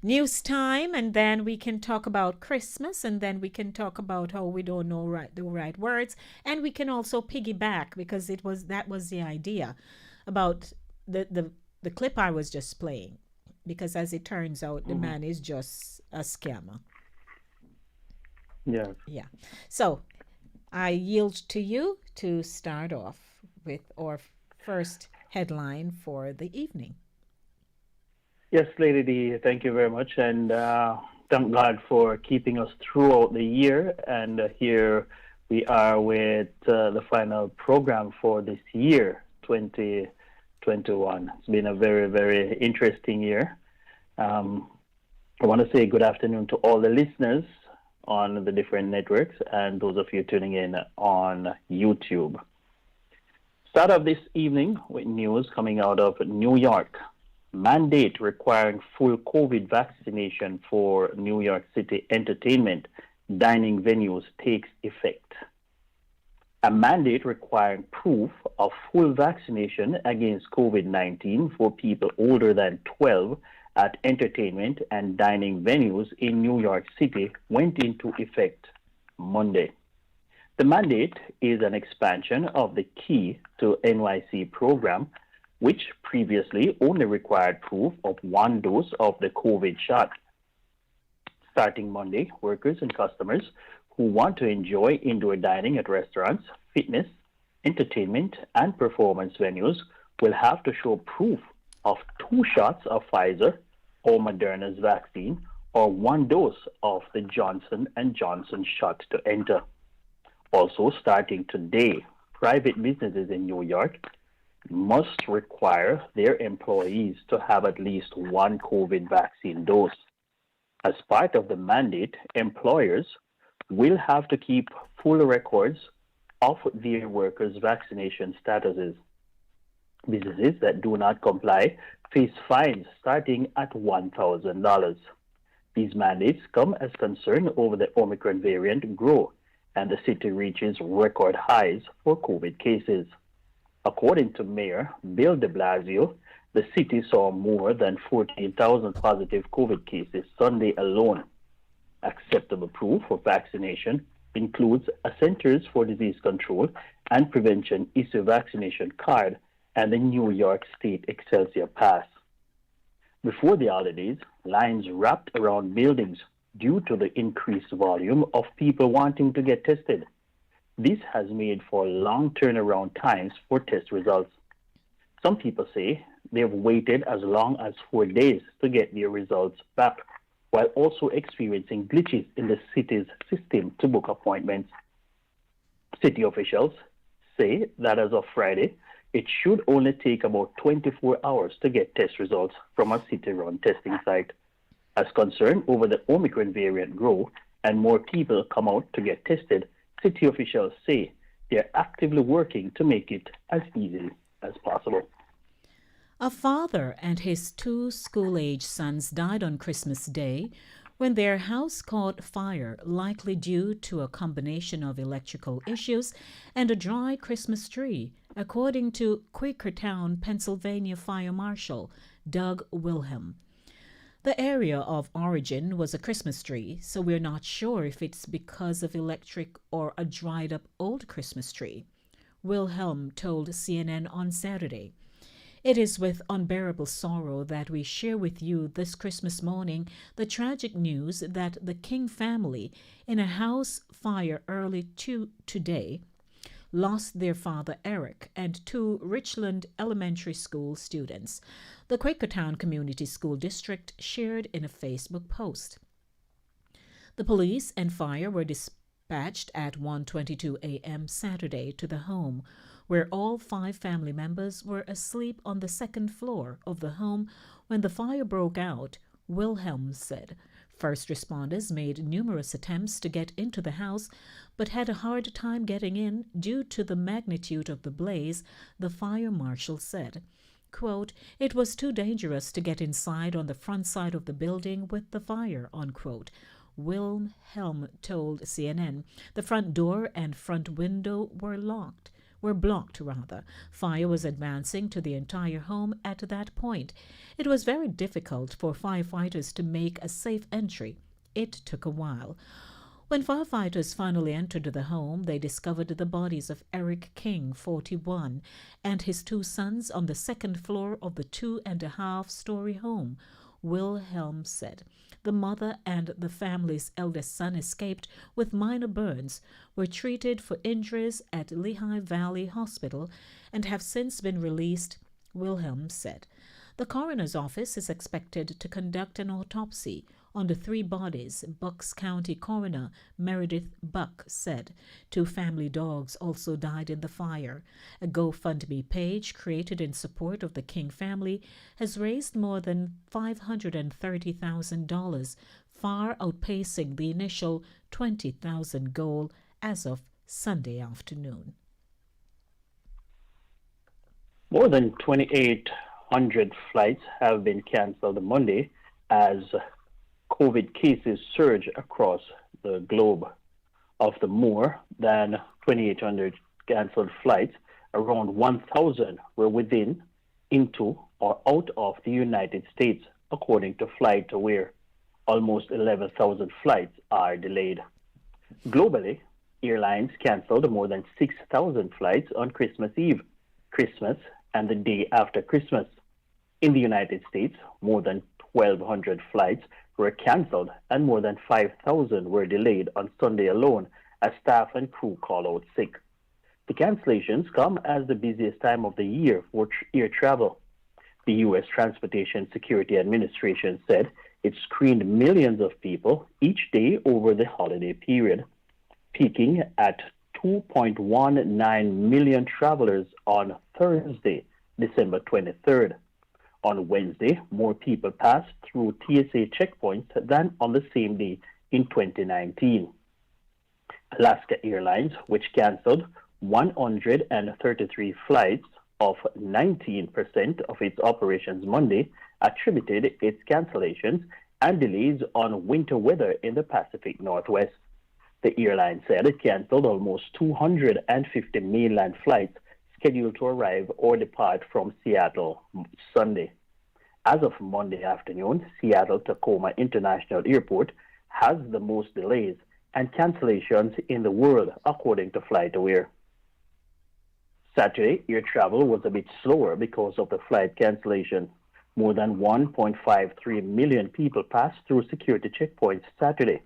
news time, and then we can talk about Christmas, and then we can talk about how we don't know the right words, and we can also piggyback, because that was the idea about the clip I was just playing, because as it turns out, the man is just a scammer. Yeah. Yeah. So I yield to you to start off with our first headline for the evening. Yes, Lady D, thank you very much. And thank God for keeping us throughout the year. And here we are with the final program for this year, 2021. It's been a very, very interesting year. I want to say good afternoon to all the listeners on the different networks and those of you tuning in on YouTube. Start off this evening with news coming out of New York. Mandate requiring full COVID vaccination for New York City entertainment dining venues takes effect. A mandate requiring proof of full vaccination against COVID-19 for people older than 12 at entertainment and dining venues in New York City went into effect Monday. The mandate is an expansion of the Key to NYC program, which previously only required proof of one dose of the COVID shot. Starting Monday, workers and customers who want to enjoy indoor dining at restaurants, fitness, entertainment, and performance venues will have to show proof of 2 shots of Pfizer or Moderna's vaccine or 1 dose of the Johnson & Johnson shot to enter. Also, starting today, private businesses in New York must require their employees to have at least 1 COVID vaccine dose. As part of the mandate, employers will have to keep full records of their workers' vaccination statuses. Businesses that do not comply face fines starting at $1,000. These mandates come as concern over the Omicron variant grow and the city reaches record highs for COVID cases. According to Mayor Bill de Blasio, the city saw more than 14,000 positive COVID cases Sunday alone. Acceptable proof of vaccination includes a Centers for Disease Control and Prevention issue vaccination card and the New York State Excelsior Pass. Before the holidays, lines wrapped around buildings due to the increased volume of people wanting to get tested. This has made for long turnaround times for test results. Some people say they've waited as long as 4 days to get their results back, while also experiencing glitches in the city's system to book appointments. City officials say that as of Friday, it should only take about 24 hours to get test results from a city-run testing site. As concern over the Omicron variant grow and more people come out to get tested, city officials say they're actively working to make it as easy as possible. A father and his 2 school-age sons died on Christmas Day when their house caught fire, likely due to a combination of electrical issues and a dry Christmas tree, according to Quakertown, Pennsylvania Fire Marshal Doug Wilhelm. The area of origin was a Christmas tree, so we're not sure if it's because of electric or a dried-up old Christmas tree, Wilhelm told CNN on Saturday. It is with unbearable sorrow that we share with you this Christmas morning the tragic news that the King family, in a house fire early today, lost their father Eric and 2 Richland Elementary School students, the Quakertown Community School District shared in a Facebook post. The police and fire were dispatched at 1:22 a.m. Saturday to the home, where all 5 family members were asleep on the 2nd floor of the home when the fire broke out, Wilhelm said. First responders made numerous attempts to get into the house, but had a hard time getting in due to the magnitude of the blaze, the fire marshal said. Quote, "It was too dangerous to get inside on the front side of the building with the fire," unquote. Wilhelm told CNN the front door and front window were blocked. Fire was advancing to the entire home at that point. It was very difficult for firefighters to make a safe entry. It took a while. When firefighters finally entered the home, they discovered the bodies of Eric King, 41, and his 2 sons on the 2nd floor of the 2.5-story home, Wilhelm said. The mother and the family's eldest son escaped with minor burns, were treated for injuries at Lehigh Valley Hospital, and have since been released, Wilhelm said. The coroner's office is expected to conduct an autopsy on the 3 bodies, Bucks County Coroner Meredith Buck said. 2 family dogs also died in the fire. A GoFundMe page created in support of the King family has raised more than $530,000, far outpacing the initial $20,000 goal as of Sunday afternoon. More than 2,800 flights have been canceled Monday as COVID cases surge across the globe. Of the more than 2,800 canceled flights, around 1,000 were within, into, or out of the United States, according to FlightAware. Almost 11,000 flights are delayed. Globally, Airlines canceled more than 6,000 flights on Christmas Eve, Christmas, and the day after Christmas. In the United States, more than 1,200 flights were canceled and more than 5,000 were delayed on Sunday alone as staff and crew call out sick. The cancellations come as the busiest time of the year for air travel. The U.S. Transportation Security Administration said it screened millions of people each day over the holiday period, peaking at 2.19 million travelers on Thursday, December 23rd. On Wednesday, more people passed through TSA checkpoints than on the same day in 2019. Alaska Airlines, which canceled 133 flights of 19% of its operations Monday, attributed its cancellations and delays on winter weather in the Pacific Northwest. The airline said it canceled almost 250 mainland flights scheduled to arrive or depart from Seattle Sunday. As of Monday afternoon, Seattle-Tacoma International Airport has the most delays and cancellations in the world, according to FlightAware. Saturday, air travel was a bit slower because of the flight cancellation. More than 1.53 million people passed through security checkpoints Saturday.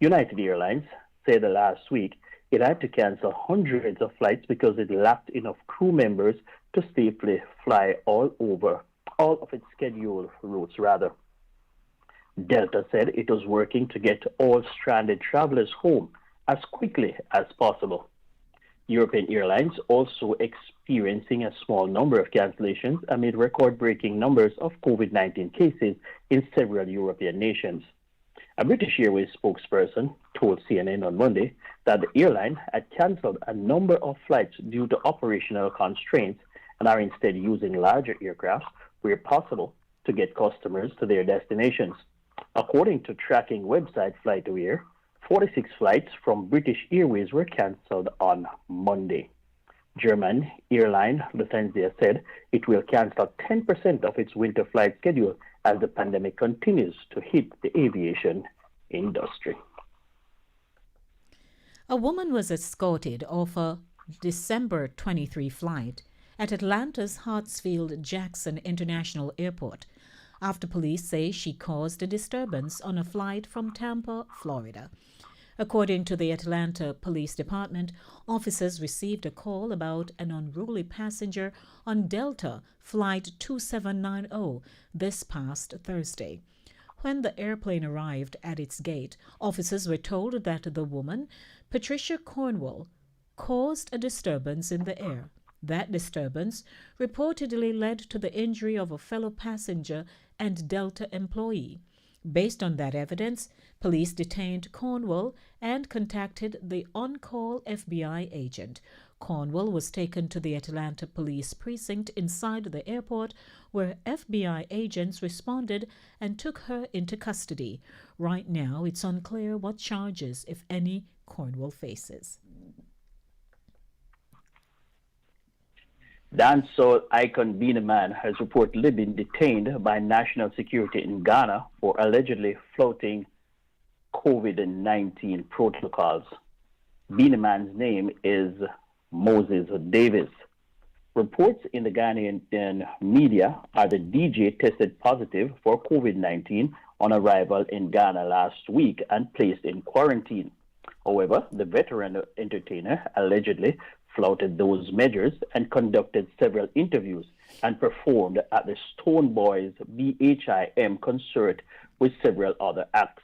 United Airlines said last week it had to cancel hundreds of flights because it lacked enough crew members to safely fly all of its scheduled routes. Delta said it was working to get all stranded travelers home as quickly as possible. European Airlines also experiencing a small number of cancellations amid record-breaking numbers of COVID-19 cases in several European nations. A British Airways spokesperson told CNN on Monday that the airline had cancelled a number of flights due to operational constraints and are instead using larger aircraft where possible to get customers to their destinations. According to tracking website FlightAware, 46 flights from British Airways were cancelled on Monday. German airline Lufthansa said it will cancel 10% of its winter flight schedule as the pandemic continues to hit the aviation industry. A woman was escorted off a December 23 flight at Atlanta's Hartsfield-Jackson International Airport after police say she caused a disturbance on a flight from Tampa, Florida. According to the Atlanta Police Department, officers received a call about an unruly passenger on Delta Flight 2790 this past Thursday. When the airplane arrived at its gate, officers were told that the woman, Patricia Cornwall, caused a disturbance in the air. That disturbance reportedly led to the injury of a fellow passenger and Delta employee. Based on that evidence, police detained Cornwall and contacted the on-call FBI agent. Cornwall was taken to the Atlanta Police Precinct inside the airport, where FBI agents responded and took her into custody. Right now, it's unclear what charges, if any, Cornwall faces. Dancehall icon Beenie Man has reportedly been detained by national security in Ghana for allegedly flouting COVID-19 protocols. Beenie Man's name is Moses Davis. Reports in the Ghanaian media are the DJ tested positive for COVID-19 on arrival in Ghana last week and placed in quarantine. However, the veteran entertainer allegedly flouted those measures and conducted several interviews and performed at the Stone Boys BHIM concert with several other acts.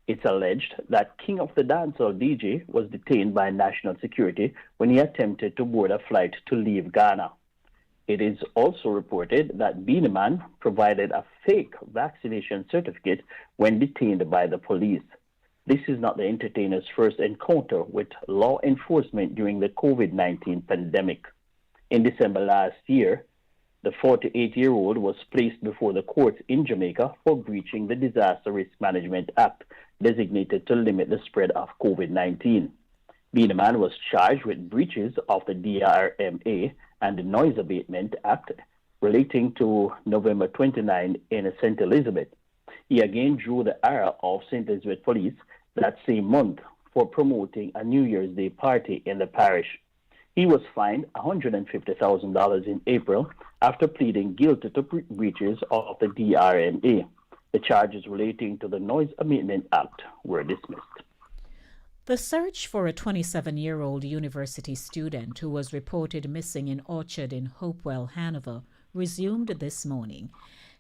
It's alleged that King of the Dancehall DJ was detained by national security when he attempted to board a flight to leave Ghana. It is also reported that Beenie Man provided a fake vaccination certificate when detained by the police. This is not the entertainer's first encounter with law enforcement during the COVID-19 pandemic. In December last year, the 48-year-old was placed before the courts in Jamaica for breaching the Disaster Risk Management Act designated to limit the spread of COVID-19. Beenie Man was charged with breaches of the DRMA and the Noise Abatement Act relating to November 29 in St. Elizabeth. He again drew the ire of St. Elizabeth Police that same month for promoting a New Year's Day party in the parish. He was fined $150,000 in April after pleading guilty to breaches of the DRMA. The charges relating to the Noise Abatement Act were dismissed. The search for a 27-year-old university student who was reported missing in Orchard in Hopewell, Hanover, resumed this morning.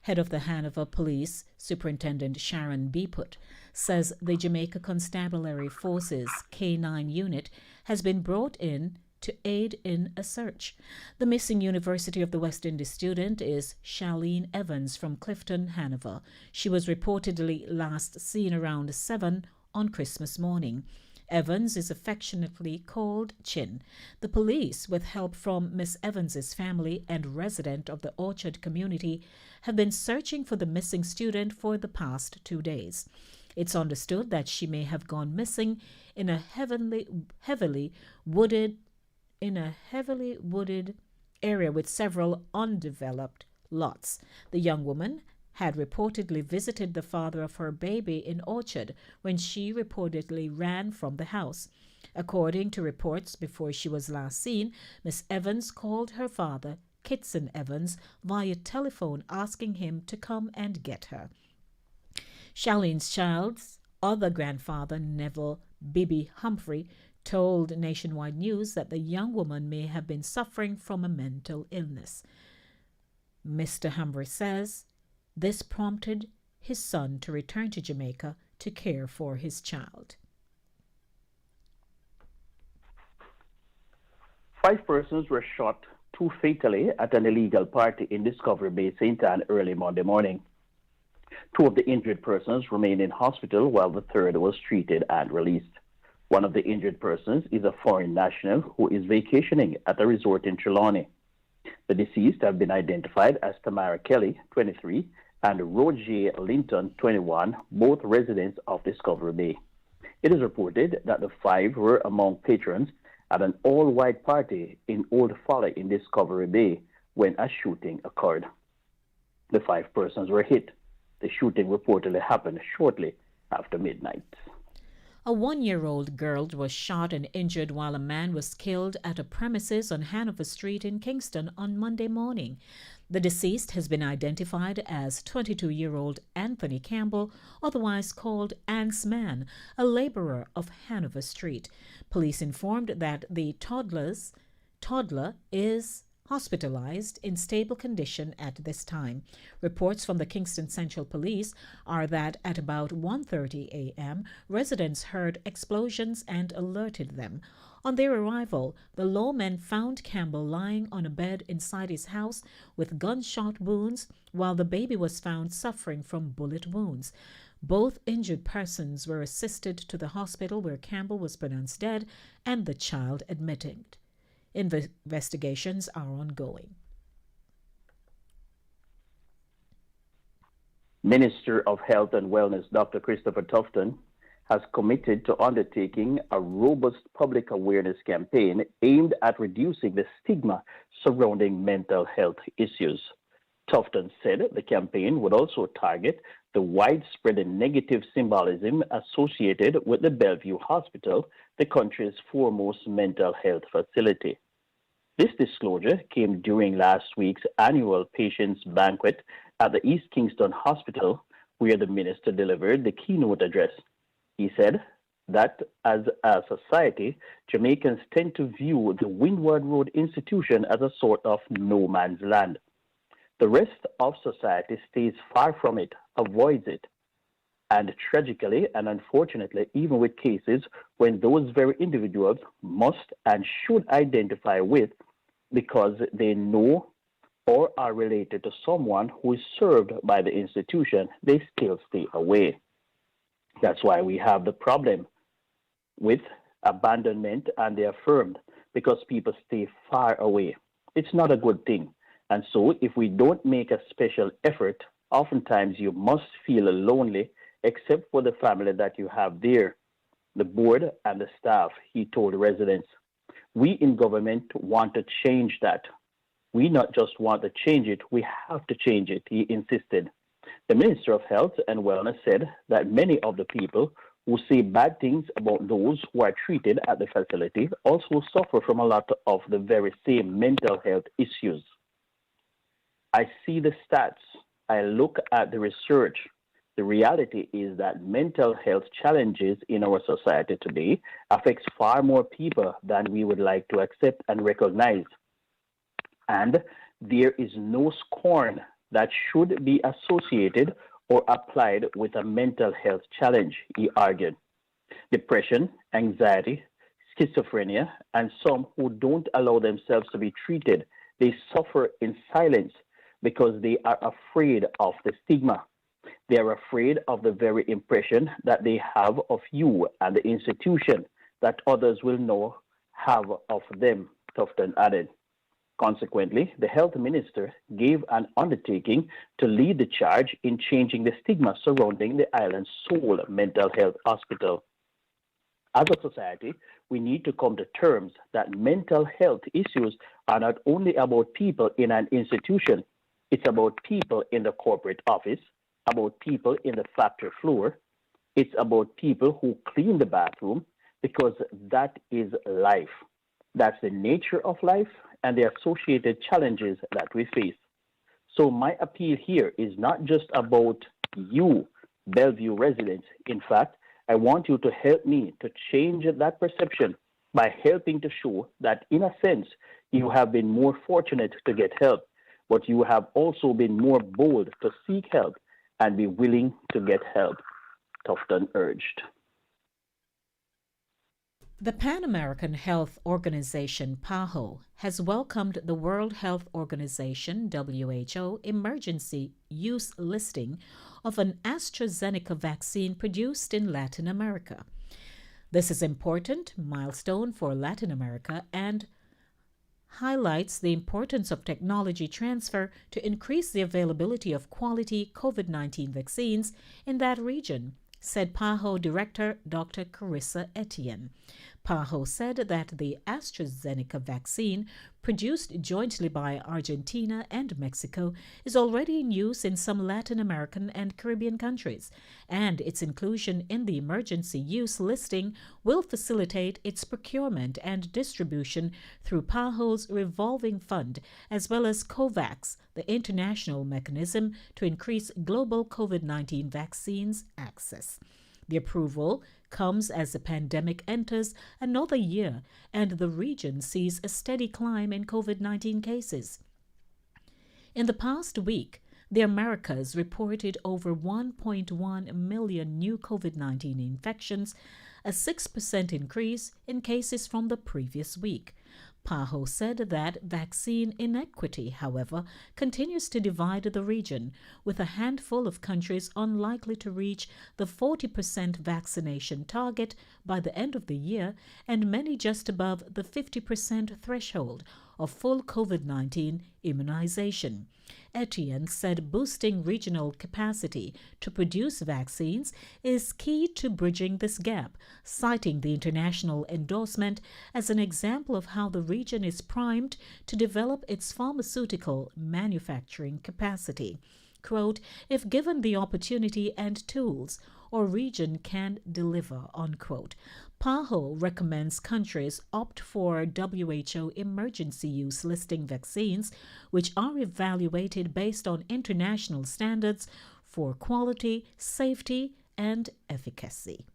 Head of the Hanover Police, Superintendent Sharon Beeput, says the Jamaica Constabulary Forces K9 unit has been brought in to aid in a search. The missing University of the West Indies student is Charlene Evans from Clifton, Hanover. She was reportedly last seen around 7 on Christmas morning. Evans is affectionately called Chin. The police, with help from Miss Evans's family and resident of the Orchard community, have been searching for the missing student for the past 2 days. It's understood that she may have gone missing in a heavily wooded area with several undeveloped lots. The young woman had reportedly visited the father of her baby in Orchard when she reportedly ran from the house. According to reports, before she was last seen, Miss Evans called her father, Kitson Evans, via telephone asking him to come and get her. Charlene's child's other grandfather, Neville Bibby Humphrey, told Nationwide News that the young woman may have been suffering from a mental illness. Mr. Humphrey says this prompted his son to return to Jamaica to care for his child. 5 persons were shot, 2 fatally, at an illegal party in Discovery Bay, St. Anne early Monday morning. 2 of the injured persons remain in hospital while the third was treated and released. One of the injured persons is a foreign national who is vacationing at a resort in Trelawney. The deceased have been identified as Tamara Kelly, 23, and Roger Linton, 21, both residents of Discovery Bay. It is reported that the 5 were among patrons at an all-white party in Old Folly in Discovery Bay when a shooting occurred. The 5 persons were hit. The shooting reportedly happened shortly after midnight. A 1-year-old girl was shot and injured while a man was killed at a premises on Hanover Street in Kingston on Monday morning. The deceased has been identified as 22-year-old Anthony Campbell, otherwise called Ant's Man, a laborer of Hanover Street. Police informed that the toddler is hospitalized in stable condition at this time. Reports from the Kingston Central Police are that at about 1:30 a.m., residents heard explosions and alerted them. On their arrival, the lawmen found Campbell lying on a bed inside his house with gunshot wounds, while the baby was found suffering from bullet wounds. Both injured persons were assisted to the hospital where Campbell was pronounced dead and the child admitted. Investigations are ongoing. Minister of Health and Wellness Dr. Christopher Tufton has committed to undertaking a robust public awareness campaign aimed at reducing the stigma surrounding mental health issues. Tufton said the campaign would also target the widespread and negative symbolism associated with the Bellevue Hospital, the country's foremost mental health facility. This disclosure came during last week's annual patients' banquet at the East Kingston Hospital, where the minister delivered the keynote address. He said that as a society, Jamaicans tend to view the Windward Road institution as a sort of no man's land. The rest of society stays far from it, avoids it. And tragically and unfortunately, even with cases when those very individuals must and should identify with because they know or are related to someone who is served by the institution, they still stay away. That's why we have the problem with abandonment and the affirmed, because people stay far away. It's not a good thing. And so if we don't make a special effort, oftentimes you must feel lonely, except for the family that you have there, the board and the staff, he told residents. We in government want to change that. We not just want to change it, we have to change it, he insisted. The Minister of Health and Wellness said that many of the people who say bad things about those who are treated at the facility also suffer from a lot of the very same mental health issues. I see the stats. I look at the research. The reality is that mental health challenges in our society today affects far more people than we would like to accept and recognize. And there is no scorn that should be associated or applied with a mental health challenge, he argued. Depression, anxiety, schizophrenia, and some who don't allow themselves to be treated, they suffer in silence because they are afraid of the stigma. They are afraid of the very impression that they have of you and the institution that others will know have of them, Tufton added. Consequently, the health minister gave an undertaking to lead the charge in changing the stigma surrounding the island's sole mental health hospital. As a society, we need to come to terms that mental health issues are not only about people in an institution, it's about people in the corporate office, about people in the factory floor, it's about people who clean the bathroom, because that is life. That's the nature of life and the associated challenges that we face. So my appeal here is not just about you, Bellevue residents. In fact, I want you to help me to change that perception by helping to show that, in a sense, you have been more fortunate to get help, but you have also been more bold to seek help and be willing to get help, Tufton urged. The Pan American Health Organization, PAHO, has welcomed the World Health Organization, WHO, emergency use listing of an AstraZeneca vaccine produced in Latin America. This is an important milestone for Latin America and highlights the importance of technology transfer to increase the availability of quality COVID-19 vaccines in that region, said PAHO Director Dr. Carissa Etienne. PAHO said that the AstraZeneca vaccine, produced jointly by Argentina and Mexico, is already in use in some Latin American and Caribbean countries, and its inclusion in the emergency use listing will facilitate its procurement and distribution through PAHO's revolving fund, as well as COVAX, the international mechanism to increase global COVID-19 vaccines access. The approval comes as the pandemic enters another year and the region sees a steady climb in COVID-19 cases. In the past week, the Americas reported over 1.1 million new COVID-19 infections, a 6% increase in cases from the previous week. PAHO said that vaccine inequity, however, continues to divide the region, with a handful of countries unlikely to reach the 40% vaccination target by the end of the year and many just above the 50% threshold of full COVID-19 immunization. Etienne said boosting regional capacity to produce vaccines is key to bridging this gap, citing the international endorsement as an example of how the region is primed to develop its pharmaceutical manufacturing capacity. Quote, "If given the opportunity and tools, our region can deliver," unquote. PAHO recommends countries opt for WHO emergency use listing vaccines, which are evaluated based on international standards for quality, safety, and efficacy.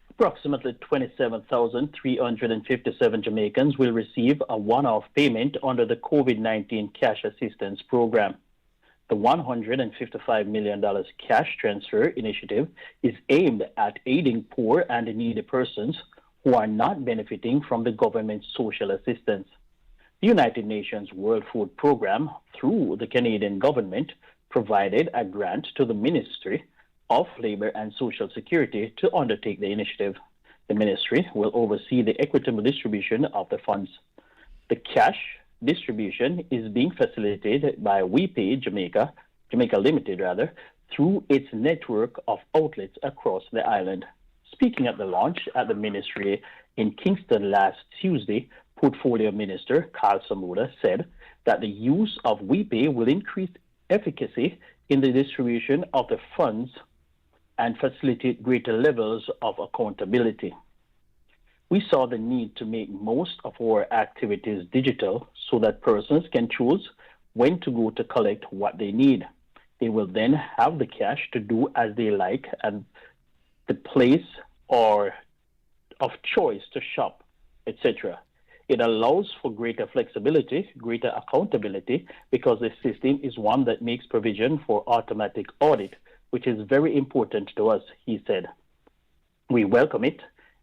Approximately 27,357 Jamaicans will receive a one-off payment under the COVID-19 Cash Assistance Program. The $155 million cash transfer initiative is aimed at aiding poor and needy persons who are not benefiting from the government's social assistance. The United Nations World Food Program, through the Canadian government, provided a grant to the Ministry of Labour and Social Security to undertake the initiative. The ministry will oversee the equitable distribution of the funds. The cash distribution is being facilitated by We Pay Jamaica Limited through its network of outlets across the island. Speaking at the launch at the ministry in Kingston last Tuesday, Portfolio Minister Carl Samuda said that the use of We Pay will increase efficacy in the distribution of the funds and facilitate greater levels of accountability. We saw the need to make most of our activities digital so that persons can choose when to go to collect what they need. They will then have the cash to do as they like and the place or of choice to shop, etc. It allows for greater flexibility, greater accountability, because the system is one that makes provision for automatic audit, which is very important to us, he said. We welcome it.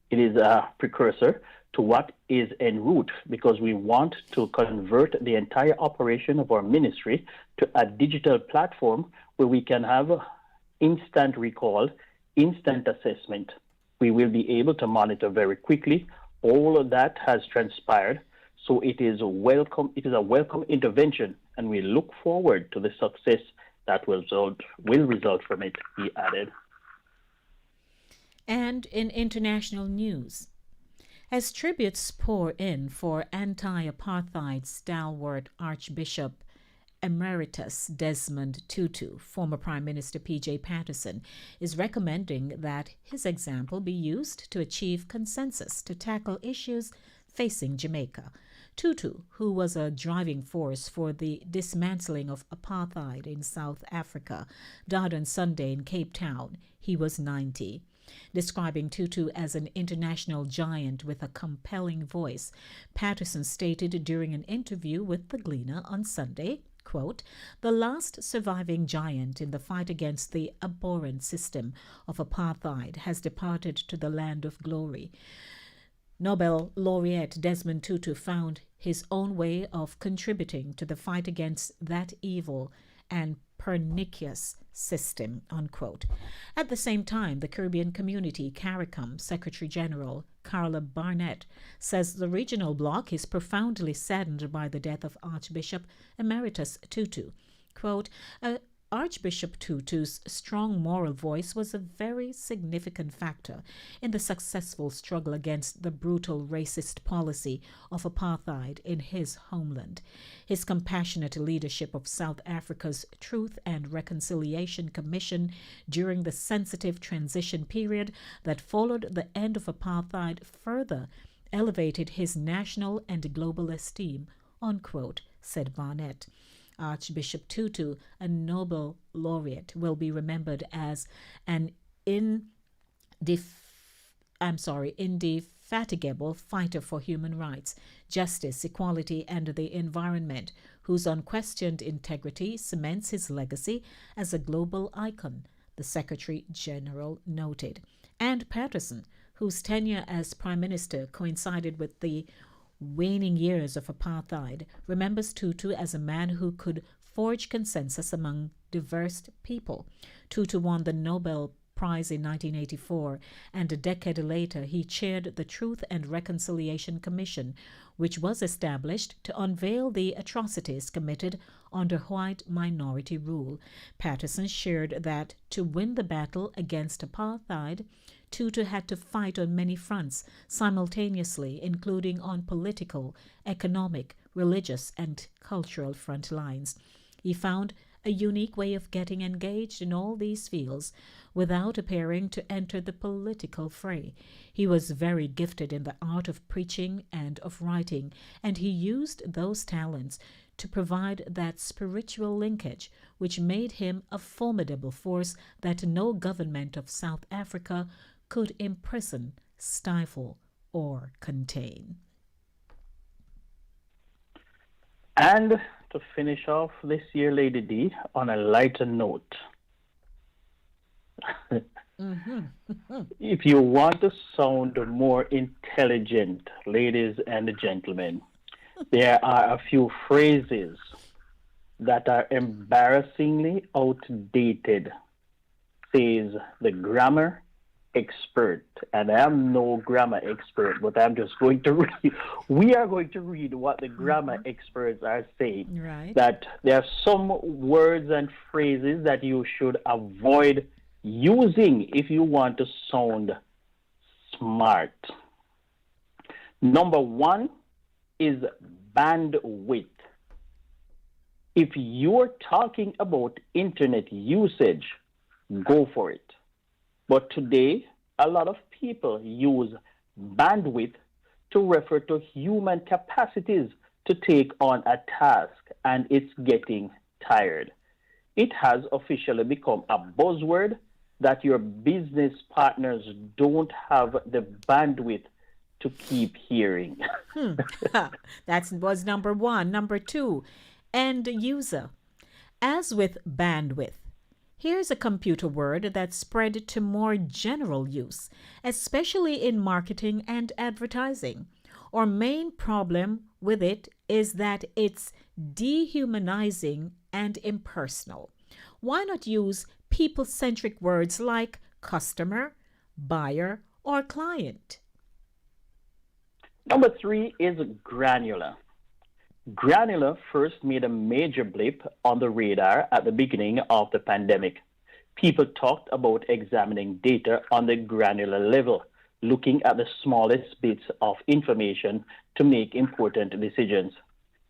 It is a precursor to what is en route, because we want to convert the entire operation of our ministry to a digital platform where we can have instant recall, instant assessment. We will be able to monitor very quickly. All of that has transpired, so it is a welcome intervention, and we look forward to the success that will result from it, he added. And in international news, as tributes pour in for anti-apartheid stalwart Archbishop Emeritus Desmond Tutu, former Prime Minister P.J. Patterson is recommending that his example be used to achieve consensus to tackle issues facing Jamaica. Tutu, who was a driving force for the dismantling of apartheid in South Africa, died on Sunday in Cape Town. He was 90. Describing Tutu as an international giant with a compelling voice, Patterson stated during an interview with the Gleaner on Sunday, quote, "The last surviving giant in the fight against the abhorrent system of apartheid has departed to the land of glory. Nobel laureate Desmond Tutu found his own way of contributing to the fight against that evil and pernicious system," unquote. At the same time, the Caribbean Community CARICOM Secretary General Carla Barnett says the regional bloc is profoundly saddened by the death of Archbishop Emeritus Tutu. Quote, Archbishop Tutu's strong moral voice was a very significant factor in the successful struggle against the brutal racist policy of apartheid in his homeland. His compassionate leadership of South Africa's Truth and Reconciliation Commission during the sensitive transition period that followed the end of apartheid further elevated his national and global esteem, unquote, said Barnett. Archbishop Tutu, a Nobel laureate, will be remembered as an indefatigable fighter for human rights, justice, equality, and the environment, whose unquestioned integrity cements his legacy as a global icon, the Secretary General noted. And Patterson, whose tenure as Prime Minister coincided with the waning years of apartheid, remembers Tutu as a man who could forge consensus among diverse people. Tutu won the Nobel Prize in 1984, and a decade later he chaired the Truth and Reconciliation Commission, which was established to unveil the atrocities committed under white minority rule. Patterson shared that to win the battle against apartheid, Tutu had to fight on many fronts simultaneously, including on political, economic, religious, and cultural front lines. He found a unique way of getting engaged in all these fields without appearing to enter the political fray. He was very gifted in the art of preaching and of writing, and he used those talents to provide that spiritual linkage which made him a formidable force that no government of South Africa could imprison, stifle, or contain. And to finish off this year, Lady D, on a lighter note, if you want to sound more intelligent, ladies and gentlemen, there are a few phrases that are embarrassingly outdated, says the grammar expert. And I am no grammar expert, but I'm just going to read. We are going to read what the grammar experts are saying. Right. That there are some words and phrases that you should avoid using if you want to sound smart. Number one is bandwidth. If you're talking about internet usage, go for it. But today, a lot of people use bandwidth to refer to human capacities to take on a task, and it's getting tired. It has officially become a buzzword that your business partners don't have the bandwidth to keep hearing. That was number one. Number two, end user. As with bandwidth, here's a computer word that's spread to more general use, especially in marketing and advertising. Our main problem with it is that it's dehumanizing and impersonal. Why not use people centric words like customer, buyer, or client? Number three is granular. Granular first made a major blip on the radar at the beginning of the pandemic. People talked about examining data on the granular level, looking at the smallest bits of information to make important decisions.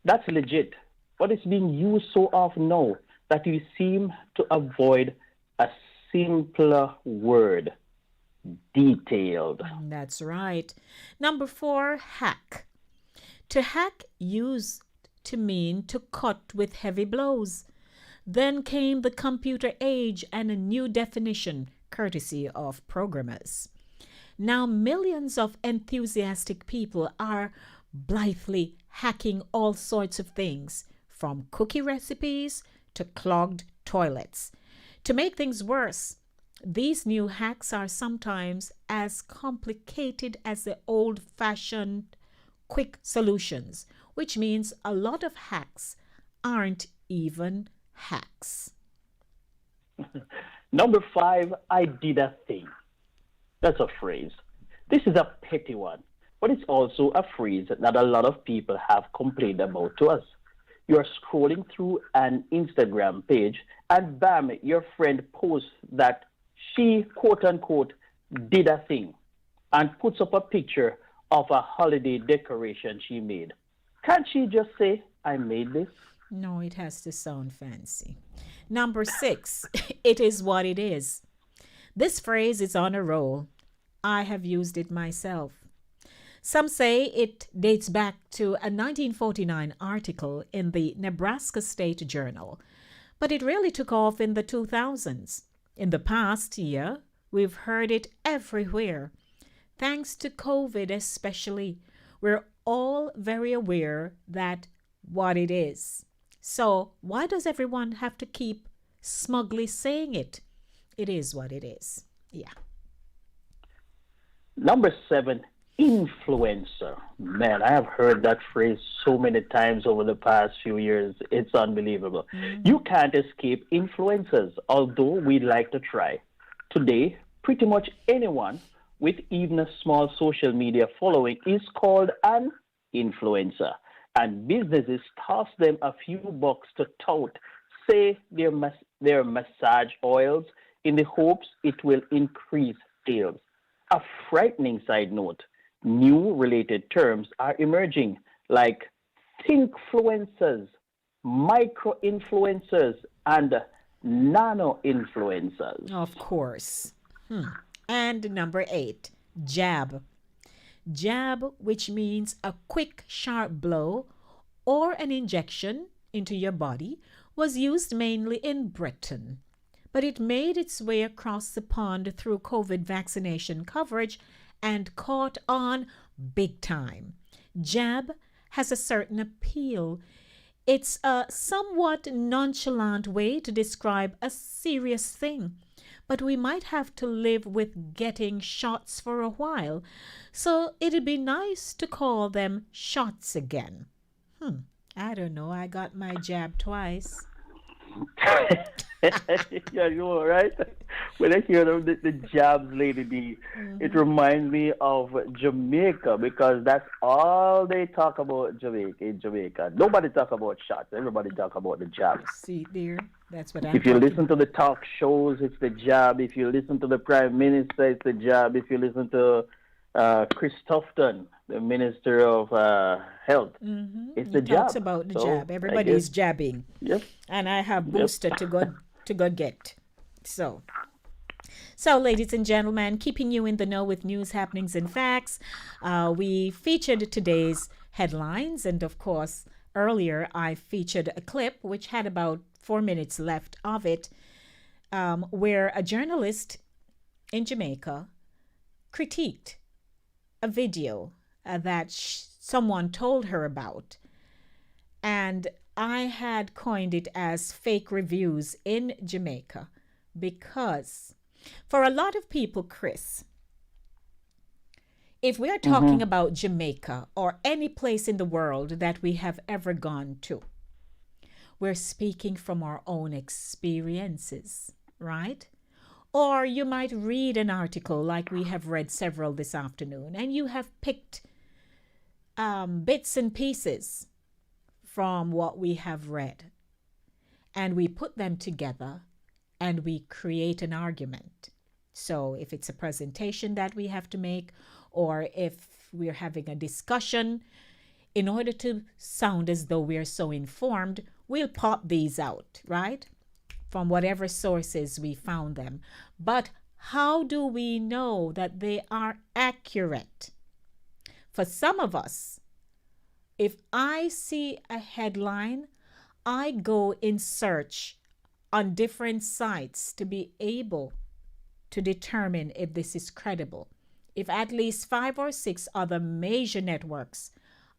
That's legit, but it's being used so often now that we seem to avoid a simpler word: detailed. That's right. Number four, hack. To hack used to mean to cut with heavy blows. Then came the computer age and a new definition, courtesy of programmers. Now millions of enthusiastic people are blithely hacking all sorts of things, from cookie recipes to clogged toilets. To make things worse, these new hacks are sometimes as complicated as the old-fashioned quick solutions, which means a lot of hacks aren't even hacks. Number five, I did a thing. That's a phrase. This is a petty one, but it's also a phrase that a lot of people have complained about to us. You're scrolling through an Instagram page and bam, your friend posts that she, quote unquote, did a thing and puts up a picture of a holiday decoration she made. Can't she just say, I made this? No, it has to sound fancy. Number six, it is what it is. This phrase is on a roll. I have used it myself. Some say it dates back to a 1949 article in the Nebraska State Journal, but it really took off in the 2000s. In the past year, we've heard it everywhere. Thanks to COVID especially, we're all very aware that what it is. So why does everyone have to keep smugly saying it? It is what it is. Yeah. Number seven, influencer. Man, I have heard that phrase so many times over the past few years. It's unbelievable. You can't escape influencers, although we'd like to try. Today, pretty much anyone with even a small social media following is called an influencer. And businesses toss them a few bucks to tout, say their massage oils in the hopes it will increase sales. A frightening side note, new related terms are emerging like thinkfluencers, micro-influencers, and nano-influencers. Of course. And number eight, jab. Jab, which means a quick, sharp blow or an injection into your body, was used mainly in Britain. But it made its way across the pond through COVID vaccination coverage and caught on big time. Jab has a certain appeal. It's a somewhat nonchalant way to describe a serious thing, but we might have to live with getting shots for a while, so it'd be nice to call them shots again. I don't know, I got my jab twice. Yeah, you're right. When I hear the jabs, Lady D, it reminds me of Jamaica because that's all they talk about in Jamaica. Nobody talk about shots. Everybody talk about the jab. See there? That's what I'm If you talking listen to the talk shows, it's the jab. If you listen to the Prime Minister, it's the jab. If you listen to Chris Tufton, the Minister of Health, it's the He jab. talks about the jab. Everybody's jabbing. Yep. And I have booster to go get. So So, ladies and gentlemen, keeping you in the know with news, happenings, and facts, we featured today's headlines. And of course, earlier I featured a clip which had about 4 minutes left of it, where a journalist in Jamaica critiqued a video that someone told her about. And I had coined it as fake reviews in Jamaica because for a lot of people, Chris, if we are talking about Jamaica or any place in the world that we have ever gone to, we're speaking from our own experiences, right? Or you might read an article like we have read several this afternoon, and you have picked bits and pieces from what we have read, and we put them together and we create an argument. So if it's a presentation that we have to make, or if we're having a discussion, in order to sound as though we're so informed, we'll pop these out, right? From whatever sources we found them. But how do we know that they are accurate? For some of us, if I see a headline, I go in search on different sites to be able to determine if this is credible. If at least 5 or 6 other major networks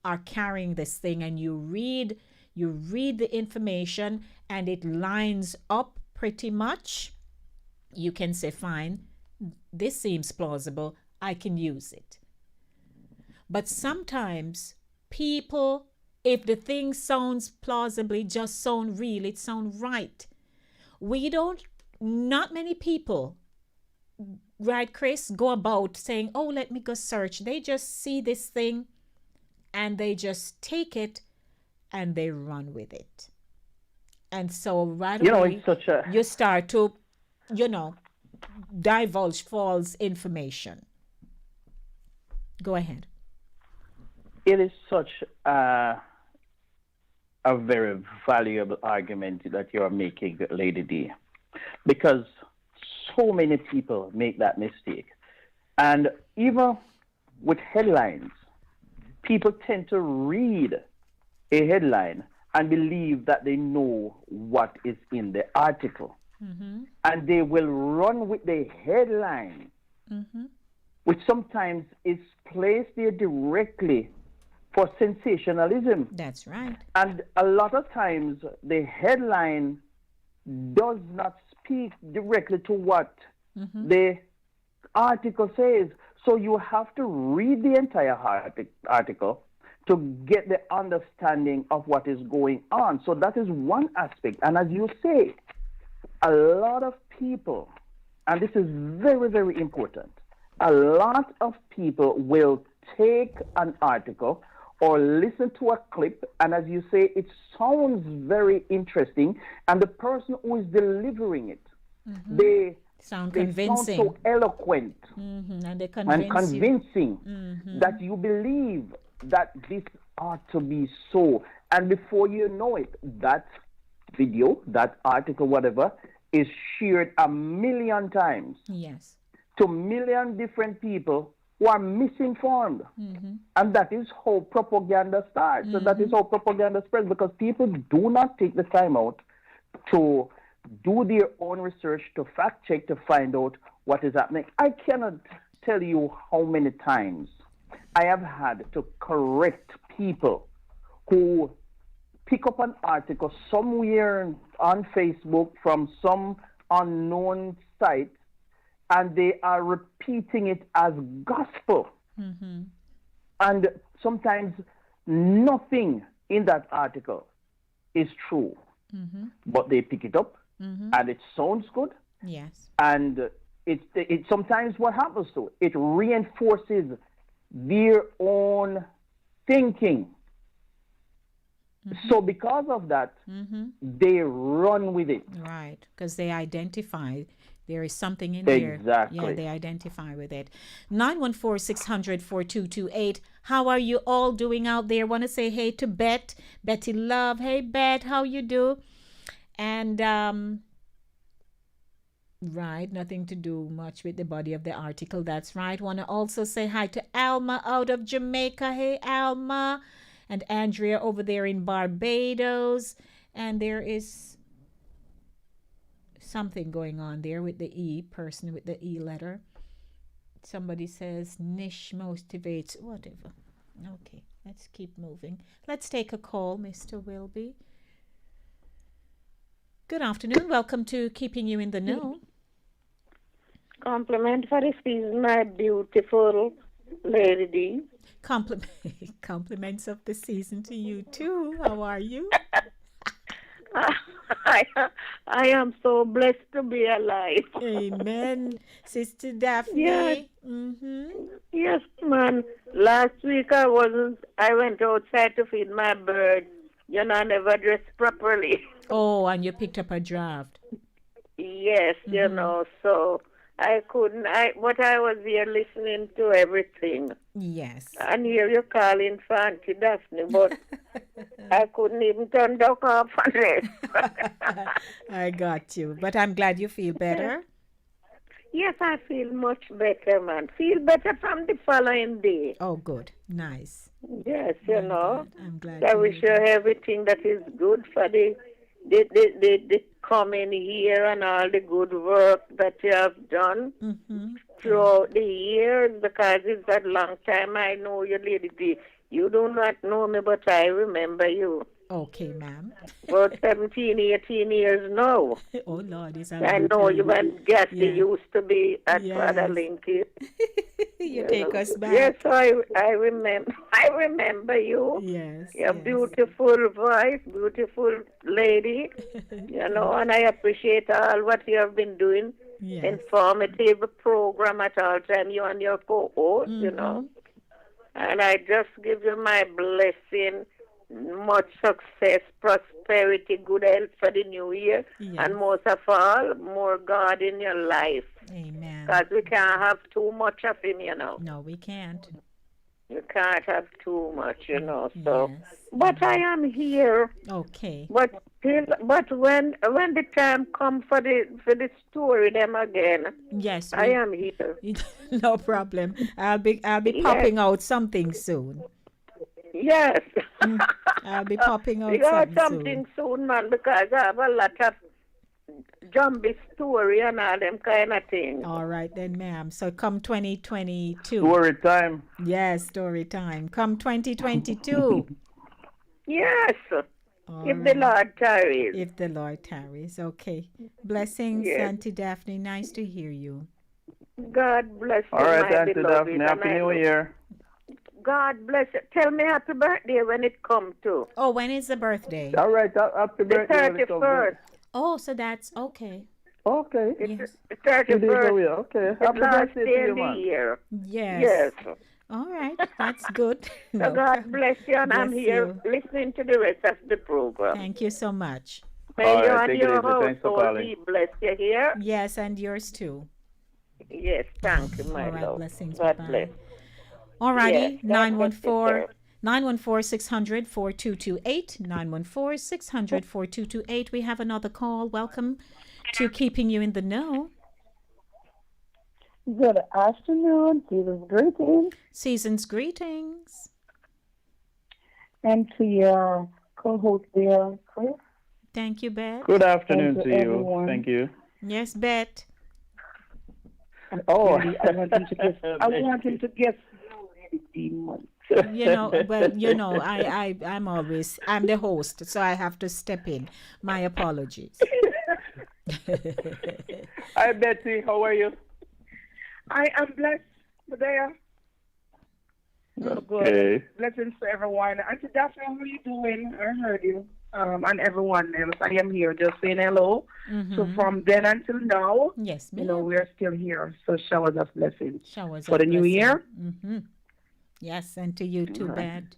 are carrying this thing, and you read the information and it lines up pretty much, you can say, fine, this seems plausible, I can use it. But sometimes people, if the thing sounds plausibly, just sound real, it sounds right. Not many people, right, Chris, go about saying, oh, let me go search. They just see this thing and they just take it and they run with it. And so right away, it's such a you start to, divulge false information. Go ahead. it is such a very valuable argument that you're making, Lady D, because so many people make that mistake. And even with headlines, people tend to read a headline and believe that they know what is in the article. Mm-hmm. And they will run with the headline, mm-hmm. which sometimes is placed there directly for sensationalism. That's right. And a lot of times the headline does not speak directly to what mm-hmm. the article says. So you have to read the entire article to get the understanding of what is going on. So that is one aspect. And as you say, a lot of people, and this is very, very important, a lot of people will take an article or listen to a clip, and as you say, it sounds very interesting, and the person who is delivering it, mm-hmm. they sound convincing, sound so eloquent mm-hmm. and convincing mm-hmm. that you believe that this ought to be so. And before you know it, that video, that article, whatever, is shared 1 million times. Yes. To 1 million different people who are misinformed. Mm-hmm. And that is how propaganda starts. Mm-hmm. So that is how propaganda spreads, because people do not take the time out to do their own research, to fact check, to find out what is happening. I cannot tell you how many times I have had to correct people who pick up an article somewhere on Facebook from some unknown site, and they are repeating it as gospel. Mm-hmm. And sometimes nothing in that article is true. Mm-hmm. But they pick it up, mm-hmm. and it sounds good. Yes. And it sometimes what happens to it, it reinforces their own thinking. Mm-hmm. So because of that, mm-hmm. they run with it. Right, because they identify there is something in exactly. there. Yeah, they identify with it. 914-600-4228. How are you all doing out there? Want to say hey to Betty Love. Hey, Bet, how you do? And Right, nothing to do much with the body of the article. That's right. Want to also say hi to Alma out of Jamaica. Hey, Alma. And Andrea over there in Barbados. And there is something going on there with the E, person with the E letter. Somebody says Nish motivates, whatever. Okay, let's keep moving. Let's take a call, Mr. Wilby. Good afternoon. Welcome to Keeping You in the Know. Compliment for the season, my beautiful Lady D. Compliments of the season to you too. How are you? I, I am so blessed to be alive. Amen. Sister Daphne. Yes. Mm-hmm. Yes, man. Last week I went outside to feed my bird. You know, I never dressed properly. Oh, and you picked up a draft. Yes, you know, so I couldn't, but I was here listening to everything. Yes. And here you're calling for Auntie Daphne, but I couldn't even turn the off and rest. I got you. But I'm glad you feel better. Yes, I feel much better, man. Feel better from the following day. Oh, good. Nice. Yes, you know. I'm glad. I to wish you hear that. everything that is good for the coming year and all the good work that you have done throughout the years, because it's a long time I know you, Lady D. You do not know me, but I remember you. Okay, ma'am. About 17, 18 years now. Oh, Lord, is I know you when Gatsby Yeah. used to be at Yes. Father Linky. You take us back. Yes, I remember. I remember you. Yes. Your yes. beautiful voice, beautiful lady. You know, and I appreciate all what you have been doing. Yes. Informative program at all time. You and your co-host, you know. And I just give you my blessing. Much success, prosperity, good health for the new year, Yes. and most of all, more God in your life. Amen. Because we can't have too much of Him, you know. No, we can't. You can't have too much, you know. So, Yes. but I am here. Okay. But when the time comes for the story them again, Yes. I am here. No problem. I'll be Yes. popping out something soon. Yes. I'll be popping out We got something something soon, man, because I have a lot of zombie story and all them kind of things. All right then, ma'am. So come 2022. Story time. Yes, story time. Come 2022. Yes. All If the right. Lord tarries. If the Lord tarries. Okay. Blessings, Yes. Auntie Daphne. Nice to hear you. God bless you, All right, my Auntie beloved. Daphne. Happy and I New love- Year. God bless you. Tell me happy birthday when it comes to. Oh, when is the birthday? All right, happy The birthday. when it comes. 31st. Oh, so that's okay. Okay. Yes. The Few days 31st. away. Okay. The Happy last birthday day to you, in the man. year. Yes. Yes. All right. That's good. So No God problem. bless you, and I'm Bless here you. listening to the rest of the program. Thank you so much. May All you right, and take it your easy. Thanks for household calling. be blessed. You hear? Yes, and yours too. Yes, thank you, my All right. love. Blessings. God Bye-bye. bless. All righty. Yes, God bless you, 914 sir. 914 600 4228. 914 600 4228. We have another call. Welcome to Keeping You in the Know. Good afternoon, Jesus greetings, Season's greetings. and to your co-host there, Chris. Thank you, Bet. Good afternoon Thank to you, you. everyone. Thank you. Yes, Bet. Oh. Really, I want him to guess. I want him to guess. Demon. You know, well, you know, I'm the host, so I have to step in. My apologies. Hi, Betsy. How are you? I am blessed today. Good. Okay. Blessings to everyone. Auntie Daphne, how are you doing? I heard you. And everyone else. I am here just saying hello. So from then until now, Yes, you know, ma'am. we're still here. So showers of blessings. Showers for of the new blessing. year. Yes, and to you too, All right. Bet.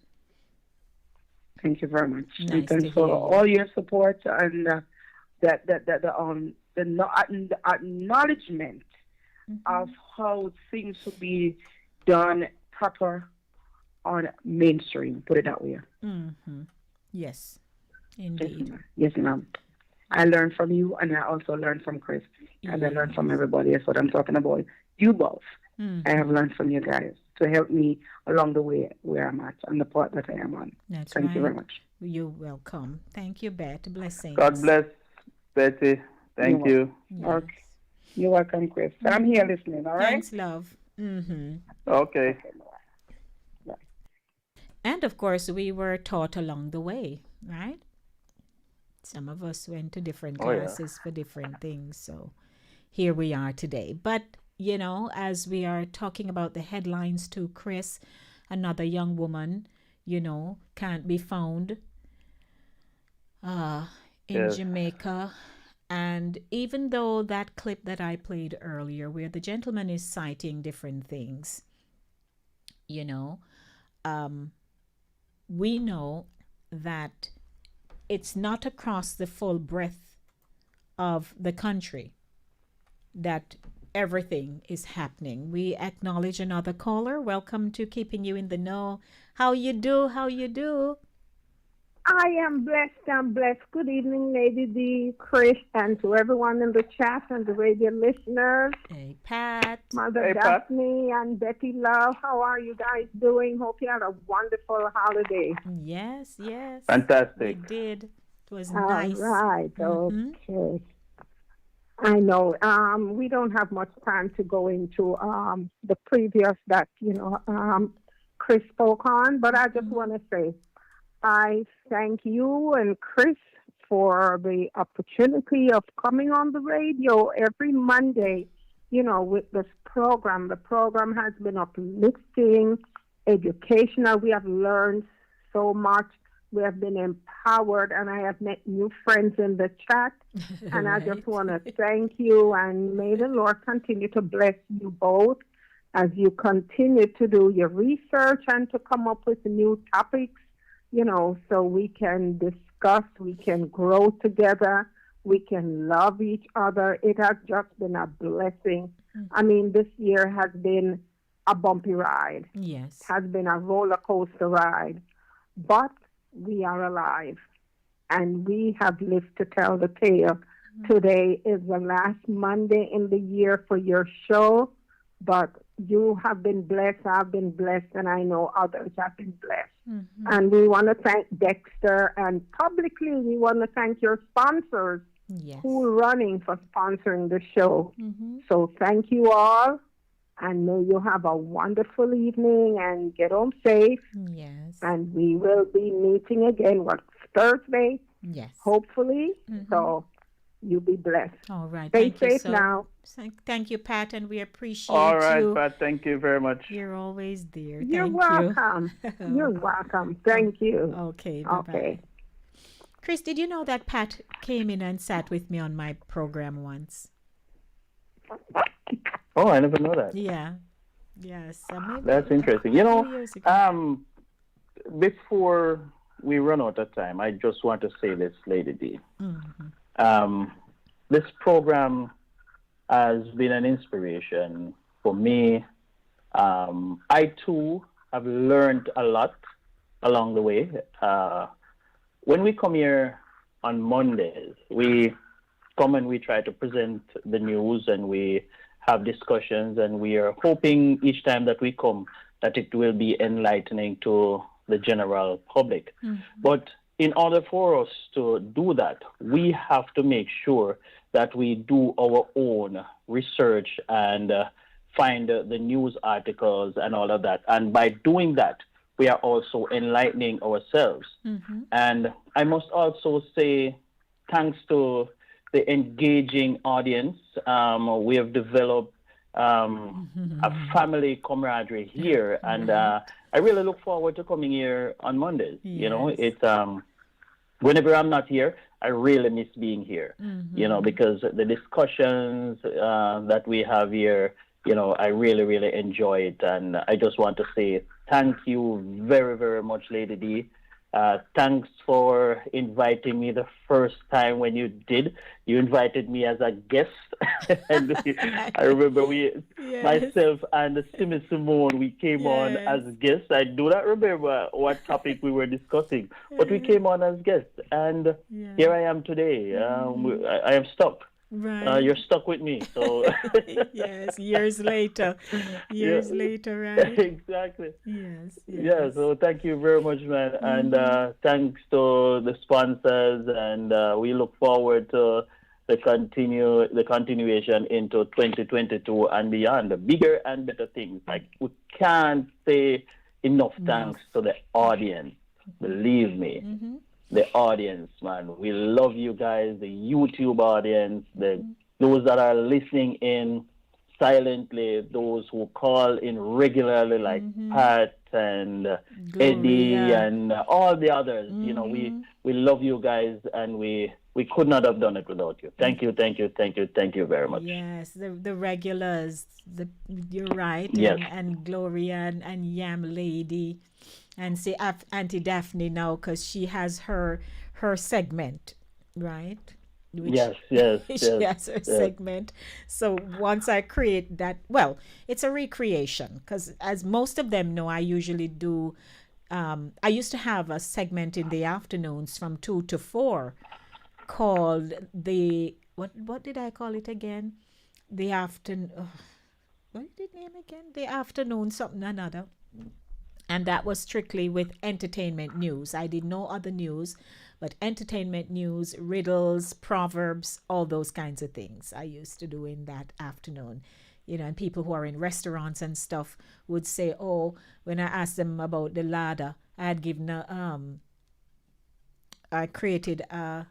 Thank you very much. Nice And to thanks for hear you. all your support and the acknowledgement of how things should be done proper on mainstream. Put it that way. Yes, indeed. Yes, ma'am. I learn from you, and I also learn from Chris, and I learn from everybody. That's what I'm talking about. You both. I have learned from you guys to help me along the way where I'm at and the part that I am on. That's Thank right. you very much. You're welcome. Thank you, Bet. Blessings. God bless, Betty. Thank you. Yes. Okay. You're welcome, Chris. I'm here listening, all right? Thanks, love. Okay. And of course, we were taught along the way, right? Some of us went to different Oh, yeah. classes for different things. So here we are today. But, you know, as we are talking about the headlines to Chris, another young woman, you know, can't be found in Yes. Jamaica. And even though that clip that I played earlier, where the gentleman is citing different things, you know, we know that it's not across the full breadth of the country that everything is happening. We acknowledge another caller. Welcome to Keeping You in the Know. How you do? How you do? I am blessed. I'm blessed. Good evening, Lady D, Chris, and to everyone in the chat and the radio listeners. Hey, Pat. Mother Hey, Pat. Daphne and Betty Love, how are you guys doing? Hope you had a wonderful holiday. Yes, yes. Fantastic. We did. It was All nice. right. Okay. I know. We don't have much time to go into the previous that Chris spoke on, but I just want to say I thank you and Chris for the opportunity of coming on the radio every Monday, with this program. The program has been uplifting, educational. We have learned so much. We have been empowered, and I have met new friends in the chat. And I just want to thank you, and may the Lord continue to bless you both as you continue to do your research and to come up with new topics, so we can discuss, we can grow together, we can love each other. It has just been a blessing. I mean, this year has been a bumpy ride. Yes. It has been a roller coaster ride. But we are alive, and we have lived to tell the tale. Today is the last Monday in the year for your show, but you have been blessed, I've been blessed, and I know others have been blessed. And we want to thank Dexter, and publicly we want to thank your sponsors who are running for sponsoring the show. So thank you all, and may you have a wonderful evening and get home safe. Yes. And we will be meeting again, Thursday? Yes. Hopefully. So you be blessed. All right. Stay Thank you safe so now. Thank you, Pat, and we appreciate All right, you. Pat. Thank you very much. You're always there. You're Thank welcome. You're welcome. Thank you. Okay. Bye-bye. Okay. Chris, did you know that Pat came in and sat with me on my program once? Oh, I never know that. Yeah. Yes. Maybe That's interesting. a few years ago. Before we run out of time, I just want to say this, Lady D. This program has been an inspiration for me. I too have learned a lot along the way. When we come here on Mondays, we come and we try to present the news, and we have discussions, and we are hoping each time that we come that it will be enlightening to the general public. But in order for us to do that, we have to make sure that we do our own research and find the news articles and all of that. And by doing that, we are also enlightening ourselves. And I must also say thanks to the engaging audience. We have developed a family camaraderie here, and I really look forward to coming here on Mondays. It's whenever I'm not here, I really miss being here. Because the discussions that we have here, I really, really enjoy it, and I just want to say thank you very, very much, Lady D. Thanks for inviting me the first time when you did. You invited me as a guest. And I remember myself and Simi Simone, we came on as guests. I do not remember what topic we were discussing, but we came on as guests. And here I am today. I am stuck. Right. You're stuck with me. So yes, years later. Years later, right? Exactly. Yes. Yeah, so thank you very much, man. And thanks to the sponsors, and we look forward to the continuation into 2022 and beyond, the bigger and better things. Like, we can't say enough thanks to the audience. Believe me. The audience, man. We love you guys, the YouTube audience, those that are listening in silently, those who call in regularly, like Pat and Eddie and all the others. You know, we love you guys, and we could not have done it without you. Thank you very much. Yes, the regulars, you're right. Yes. And Gloria and Yam Lady. And say Auntie Daphne now, because she has her segment, right? Yes. She has her segment. So once I create that, well, it's a recreation, because as most of them know, I usually do. I used to have a segment in the afternoons from 2 to 4 called the what did I call it again? The afternoon. What did it name again? The afternoon something another. And that was strictly with entertainment news. I did no other news, but entertainment news, riddles, proverbs, all those kinds of things I used to do in that afternoon. You know, and people who are in restaurants and stuff would say, oh, when I asked them about the ladder, I had given I created a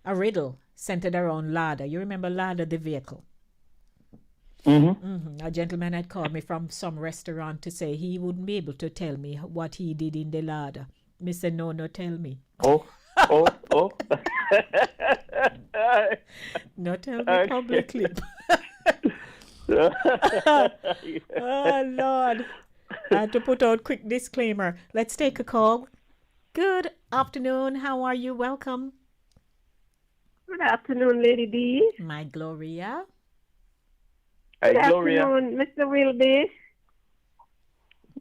riddle centered around ladder. You remember ladder, the vehicle? A gentleman had called me from some restaurant to say he wouldn't be able to tell me what he did in the larder. Me said, no, tell me. Oh. No, tell me publicly. Oh, Lord. I had to put out quick disclaimer. Let's take a call. Good afternoon. How are you? Welcome. Good afternoon, Lady D. My Gloria. Good Gloria. afternoon, Mr. Wilby.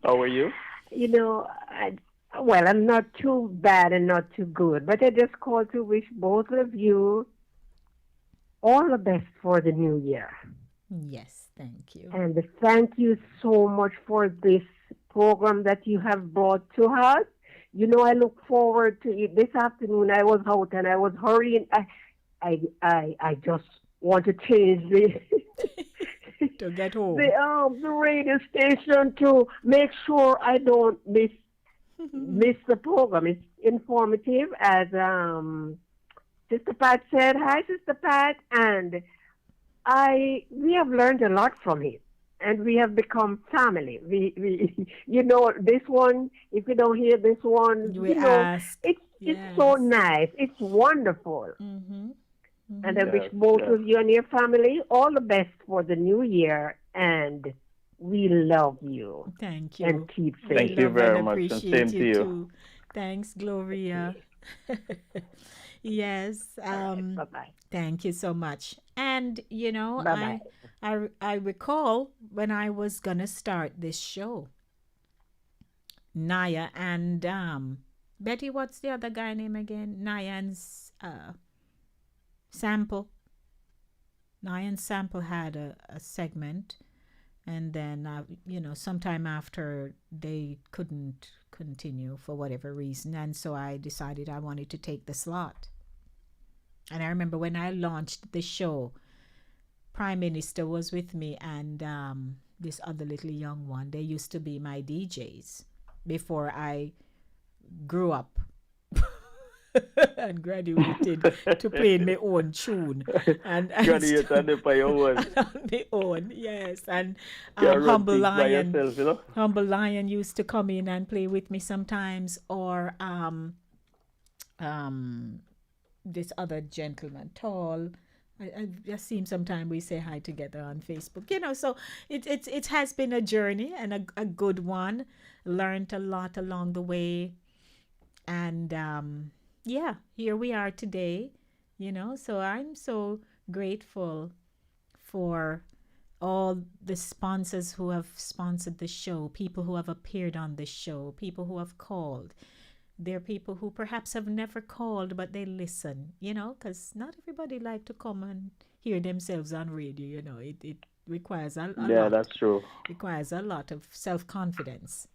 How are you? You know, I'm not too bad and not too good, but I just called to wish both of you all the best for the new year. Yes, thank you. And thank you so much for this program that you have brought to us. You know, I look forward to it. This afternoon I was out and I was hurrying. I just want to change to get home. The radio station to make sure I don't miss the program. It's informative, as Sister Pat said. Hi, Sister Pat, and we have learned a lot from it, and we have become family. We you know, this one. If you don't hear this one, it's so nice. It's wonderful. And I wish both of you and your family all the best for the new year, and we love you. Thank you. And keep safe. Thank you very much, and same to you. Too. Thanks, Gloria. Yes. Bye-bye. Thank you so much. And, you know, Bye-bye. I recall when I was going to start this show, Naya and Betty, what's the other guy name again? Naya and Sample. Naya and Sample had a segment, and then, you know, sometime after they couldn't continue for whatever reason, and so I decided I wanted to take the slot. And I remember when I launched the show, Prime Minister was with me, and this other little young one. They used to be my DJs before I grew up and graduated to playing my own tune. And Graduated on my own. On my own, yes. And Humble Lion, yourself, you know? Humble Lion used to come in and play with me sometimes, or this other gentleman, tall. I just see him sometime. We say hi together on Facebook, you know. So it has been a journey, and a good one. Learned a lot along the way, And yeah, here we are today, So I'm so grateful for all the sponsors who have sponsored the show, people who have appeared on the show, people who have called. There are people who perhaps have never called, but they listen, because not everybody like to come and hear themselves on radio, It requires a Yeah, lot. that's true. Requires a lot of self-confidence,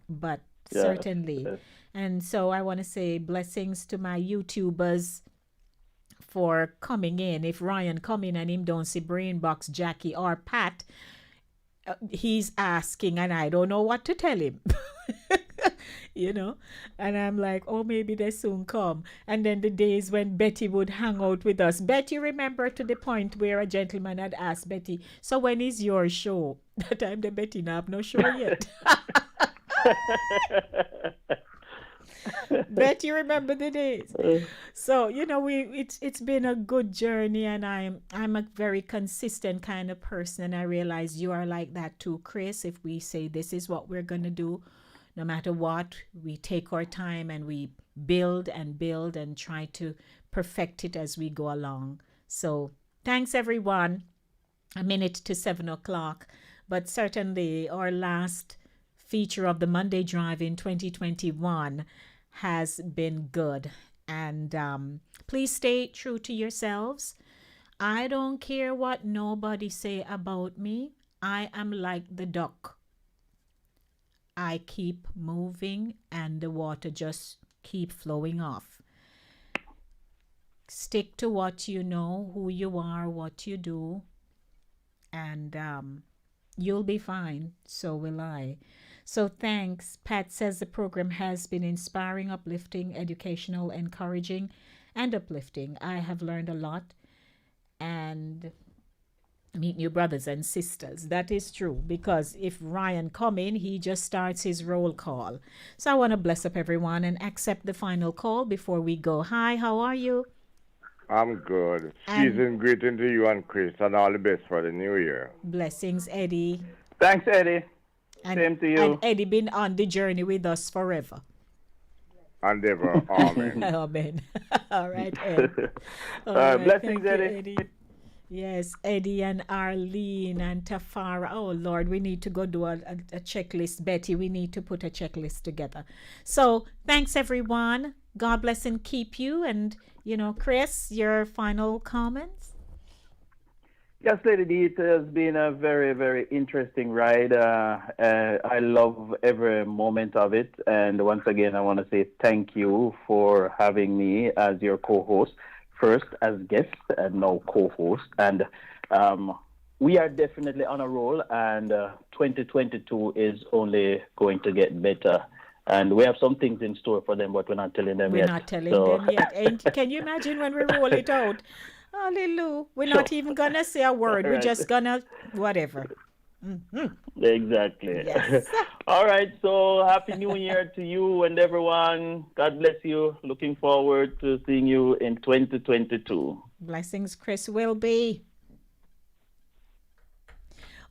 but Yes, certainly. yes. And so I want to say blessings to my YouTubers for coming in. If Ryan come in and him don't see Brainbox, Jackie, or Pat, he's asking and I don't know what to tell him. And I'm like, oh, maybe they soon come. And then the days when Betty would hang out with us. Betty, remember, to the point where a gentleman had asked Betty, so when is your show? That time the Betty now have no show yet. Betty, remember the days. So it's been a good journey, and I'm a very consistent kind of person, and I realize you are like that too, Chris. If we say this is what we're gonna do, no matter what, we take our time and we build and try to perfect it as we go along. So thanks everyone. A minute to 7:00, but certainly our last feature of the Monday Drive in 2021 has been good. And please stay true to yourselves. I don't care what nobody say about me. I am like the duck. I keep moving and the water just keep flowing off. Stick to what you know, who you are, what you do, and you'll be fine. So will I. So thanks. Pat says the program has been inspiring, uplifting, educational, encouraging, and uplifting. I have learned a lot and meet new brothers and sisters. That is true, because if Ryan come in, he just starts his roll call. So I want to bless up everyone and accept the final call before we go. Hi, how are you? I'm good. And- Season greeting to you and Chris, and all the best for the new year. Blessings, Eddie. Thanks, Eddie. And, Same to you. And Eddie been on the journey with us forever. And ever, amen. Amen. All right, Ed. All right, blessings, thank you, Eddie. Yes, Eddie and Arlene and Tafara. Oh, Lord, we need to go do a checklist. Betty, we need to put a checklist together. So thanks, everyone. God bless and keep you. And, Chris, your final comments? Yes, Lady D, it has been a very, very interesting ride. I love every moment of it. And once again, I want to say thank you for having me as your co-host. First as guest and now co-host. And we are definitely on a roll, and 2022 is only going to get better. And we have some things in store for them, but we're not telling them yet. We're not telling them yet. And can you imagine when we roll it out? Hallelujah. We're not even going to say a word. We're Right. just going to whatever. Exactly. Yes. All right. So happy New Year to you and everyone. God bless you. Looking forward to seeing you in 2022. Blessings, Chris will be.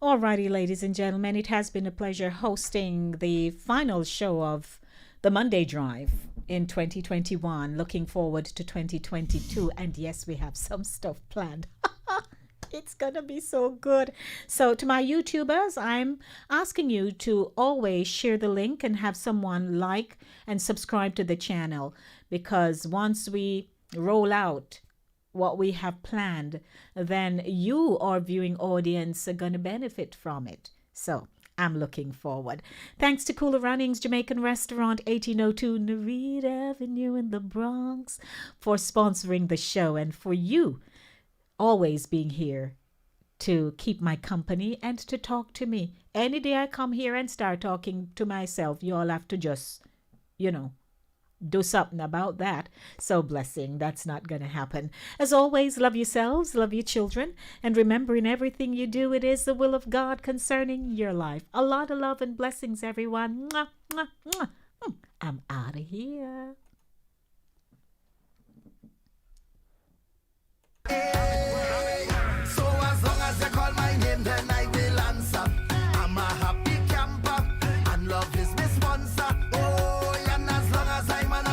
Alrighty, ladies and gentlemen, it has been a pleasure hosting the final show of the Monday Drive in 2021. Looking forward to 2022. And yes, we have some stuff planned. It's gonna be so good. So to my YouTubers, I'm asking you to always share the link and have someone like and subscribe to the channel, because once we roll out what we have planned, then you, our viewing audience, are gonna benefit from it. So I'm looking forward. Thanks to Cooler Runnings Jamaican Restaurant, 1802 Nereid Avenue in the Bronx, for sponsoring the show, and for you always being here to keep my company and to talk to me. Any day I come here and start talking to myself, you all have to just, do something about that. So blessing, that's not going to happen. As always, love yourselves, love your children, and remember, in everything you do, it is the will of God concerning your life. A lot of love and blessings, everyone. Mwah, mwah, mwah. I'm out of here. So as long as you call my name, then I will answer. I'm a happy camper, and love is my sponsor. Oh, and as long as I'm an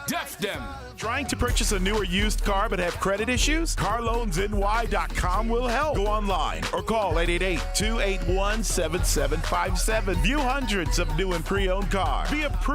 Def them. Trying to purchase a new or used car but have credit issues? CarLoansNY.com will help. Go online or call 888-281-7757. View hundreds of new and pre-owned cars. Be approved